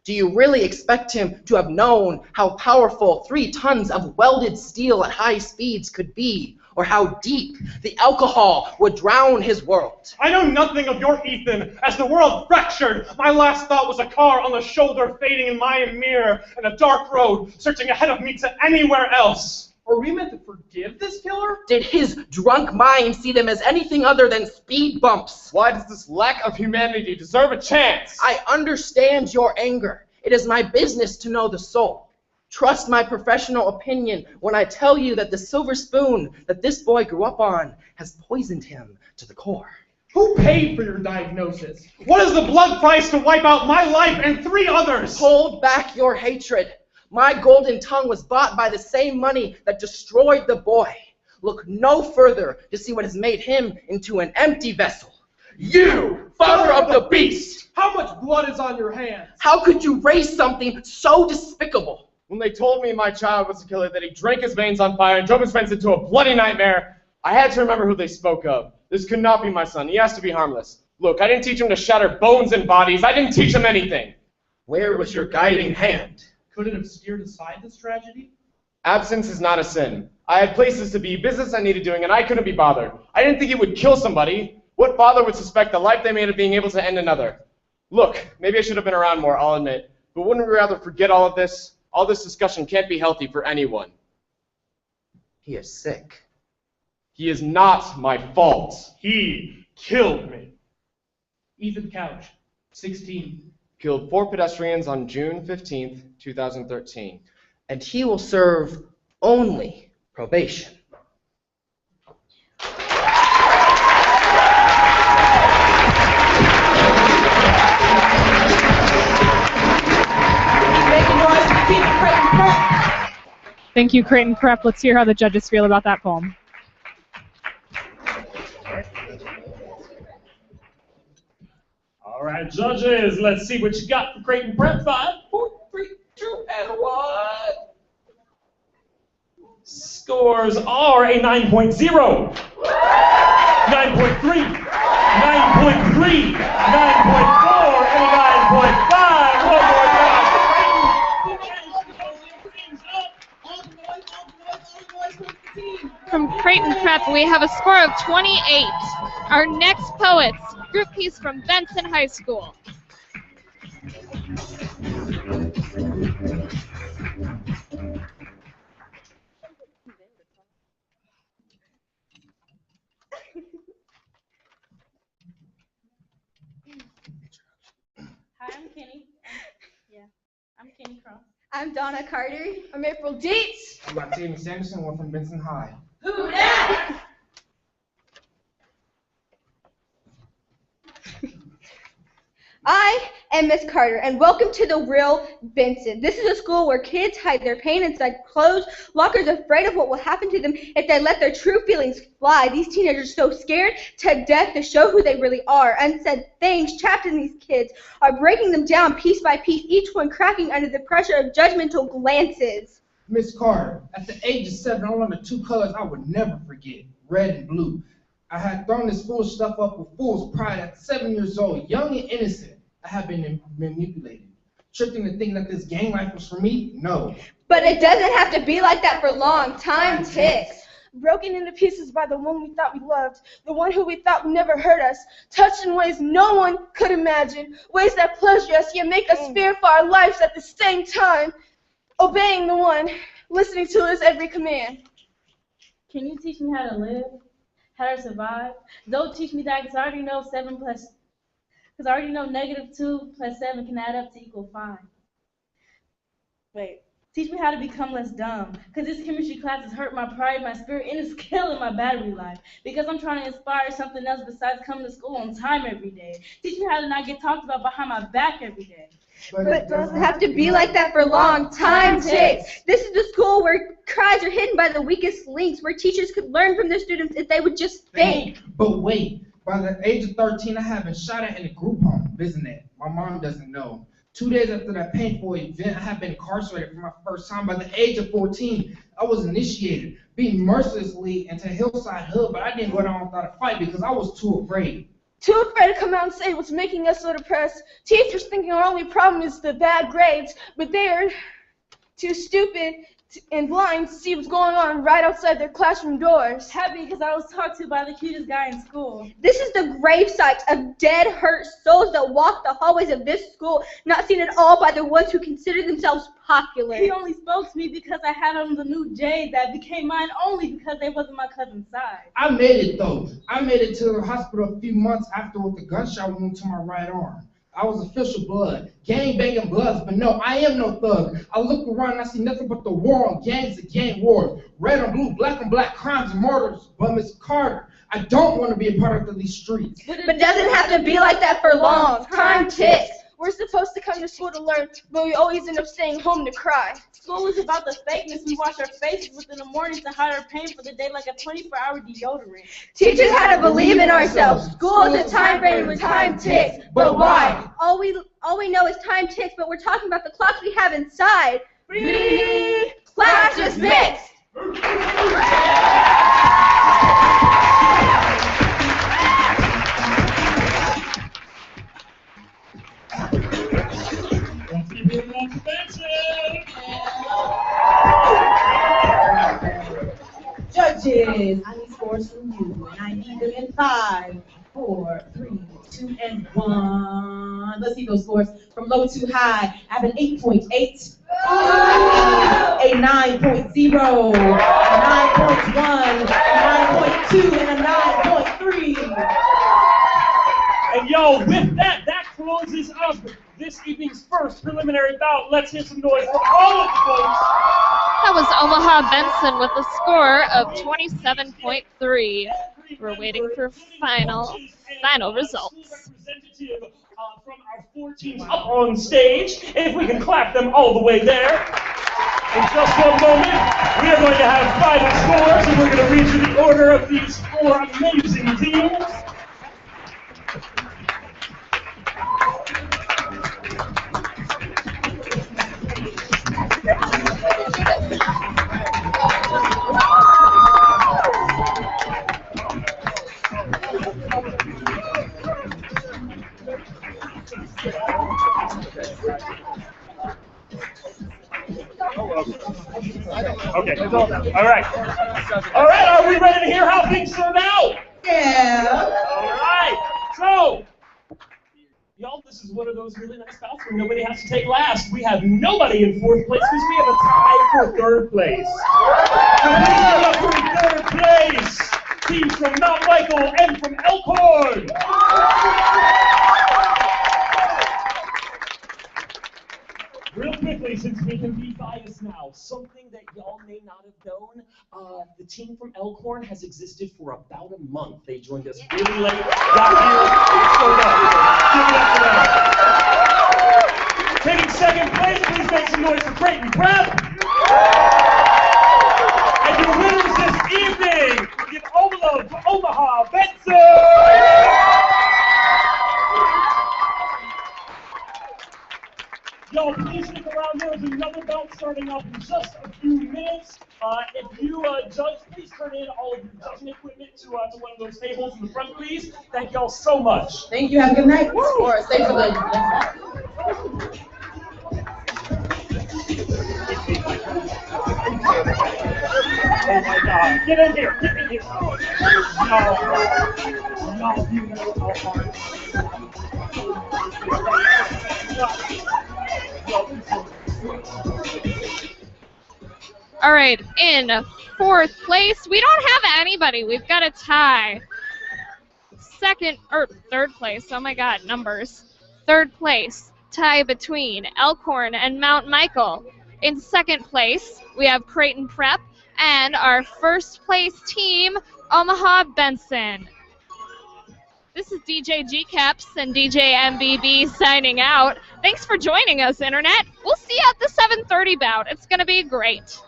Do you really expect him to have known how powerful 3 tons of welded steel at high speeds could be, or how deep the alcohol would drown his world? I know nothing of your Ethan. As the world fractured, my last thought was a car on the shoulder fading in my mirror and a dark road searching ahead of me to anywhere else. Are we meant to forgive this killer? Did his drunk mind see them as anything other than speed bumps? Why does this lack of humanity deserve a chance? I understand your anger. It is my business to know the soul. Trust my professional opinion when I tell you that the silver spoon that this boy grew up on has poisoned him to the core. Who paid for your diagnosis? What is the blood price to wipe out my life and 3 others? Hold back your hatred. My golden tongue was bought by the same money that destroyed the boy. Look no further to see what has made him into an empty vessel. You, father of the beast! How much blood is on your hands? How could you raise something so despicable? When they told me my child was a killer, that he drank his veins on fire and drove his friends into a bloody nightmare, I had to remember who they spoke of. This could not be my son. He has to be harmless. Look, I didn't teach him to shatter bones and bodies. I didn't teach him anything. Where was your guiding hand? Could it have steered aside this tragedy? Absence is not a sin. I had places to be, business I needed doing, and I couldn't be bothered. I didn't think he would kill somebody. What father would suspect the life they made of being able to end another? Look, maybe I should have been around more, I'll admit. But wouldn't we rather forget all of this? All this discussion can't be healthy for anyone. He is sick. He is not my fault. He killed me. Ethan Couch, 16. Killed 4 pedestrians on June 15th, 2013. And he will serve only probation. Thank you, Creighton Prep. Let's hear how the judges feel about that poem. All right, judges, let's see what you got for Creighton Prep. 5, 4, 3, 2, and 1. Scores are a 9.0, 9.3, 9.3, 9.4, and a 9.5. One more time. From Creighton Prep, we have a score of 28. Our next poets, group piece from Benson High School. Hi, I'm Kenny. I'm Kenny Cross. I'm Donna Carter. I'm April Dietz. We got Jamie Sanderson, one from Benson High. Who dat? I am Miss Carter, and welcome to the real Benson. This is a school where kids hide their pain inside closed lockers, afraid of what will happen to them if they let their true feelings fly. These teenagers so scared to death to show who they really are. Unsaid things trapped in these kids are breaking them down piece by piece, each one cracking under the pressure of judgmental glances. Miss Carter, at the age of 7, I learned the 2 colors I would never forget, red and blue. I had thrown this foolish stuff up with fool's pride at 7 years old, young and innocent. I have been manipulated, tricked into thinking that this gang life was for me. No. But it doesn't have to be like that for long. Time ticks. Broken into pieces by the one we thought we loved, the one who we thought would never hurt us, touched in ways no one could imagine, ways that pleasure us yet make us fear for our lives at the same time, obeying the one, listening to his every command. Can you teach me how to live? How to survive? Don't teach me that, because I already know because I already know -2 + 7 can add up to equal 5. Wait, Teach me how to become less dumb. Because this chemistry class has hurt my pride, my spirit, and it's killing my battery life. Because I'm trying to inspire something else besides coming to school on time every day. Teach me how to not get talked about behind my back every day. But it doesn't have to be like that for long. Time ticks. This is the school where cries are hidden by the weakest links, where teachers could learn from their students if they would just think. But wait, by the age of 13, I have been shot at in a group home, isn't it? My mom doesn't know. 2 days after that painful event, I have been incarcerated for my first time. By the age of 14, I was initiated, being mercilessly into Hillside Hood, but I didn't go down without a fight because I was too afraid. Too afraid to come out and say what's making us so depressed. Teachers thinking our only problem is the bad grades, but they are too stupid and blind to see what's going on right outside their classroom doors. Happy because I was talked to by the cutest guy in school. This is the gravesite of dead, hurt souls that walk the hallways of this school, not seen at all by the ones who consider themselves popular. He only spoke to me because I had on the new Jade that became mine only because they wasn't my cousin's size. I made it though. I made it to the hospital a few months after with a gunshot wound to my right arm. I was official blood, gang banging bloods, but no, I am no thug. I look around and I see nothing but the war on gangs and gang wars, red on black crimes and murders. But Miss Carter, I don't want to be a product of these streets. But it doesn't have to be like that for long. Time ticks. We're supposed to come to school to learn, but we always end up staying home to cry. School is about the fakeness. We wash our faces within the morning to hide our pain for the day like a 24-hour deodorant. Teach us how to believe in ourselves. School is a time frame where time ticks. But why? All we know is time ticks, but we're talking about the clocks we have inside. Class dismissed. Judges, I need scores from you, and I need them in 5, 4, 3, 2, and 1. Let's see those scores from low to high. I have an 8.8, a 9.0, a 9.1, a 9.2, and a 9.3. And yo, with that, that closes up this evening's first preliminary bout. Let's hear some noise for all of the folks. That was Omaha Benson with a score of 27.3. We're waiting for final results. Representative from our 4 teams up on stage. If we can clap them all the way there. In just one moment, we are going to have final scores, and we're going to read you the order of these 4 amazing teams. Okay. All right. Are we ready to hear how things turned out? Yeah. All right. So, y'all, this is one of those really nice bouts where nobody has to take last. We have nobody in 4th place because we have a tie for 3rd place. Competing up for 3rd place, teams from Mount Michael and from Elkhorn. Real quickly, since we can be biased now, something that y'all may not have known, the team from Elkhorn has existed for about a month. They joined us really late, got here, and showed up. Give it up for them. Taking 2nd place, please make some noise for Creighton Prep. And your winners this evening, give all the love to Omaha Benson. Y'all, please stick around. There's another bout starting up in just a few minutes. If you judge, please turn in all of your judging equipment to one of those tables in the front, please. Thank y'all so much. Thank you. Have a good night. Or stay for the Oh my God. Get in here. Get in here. No, you know how hard. All right, in 4th place, we don't have anybody. We've got a tie. 3rd place. Oh my God, numbers. 3rd place, tie between Elkhorn and Mount Michael. In second place, we have Creighton Prep, and our first place team, Omaha Benson. This is DJ G-Caps and DJ MBB signing out. Thanks for joining us, Internet. We'll see you at the 7:30 bout. It's going to be great.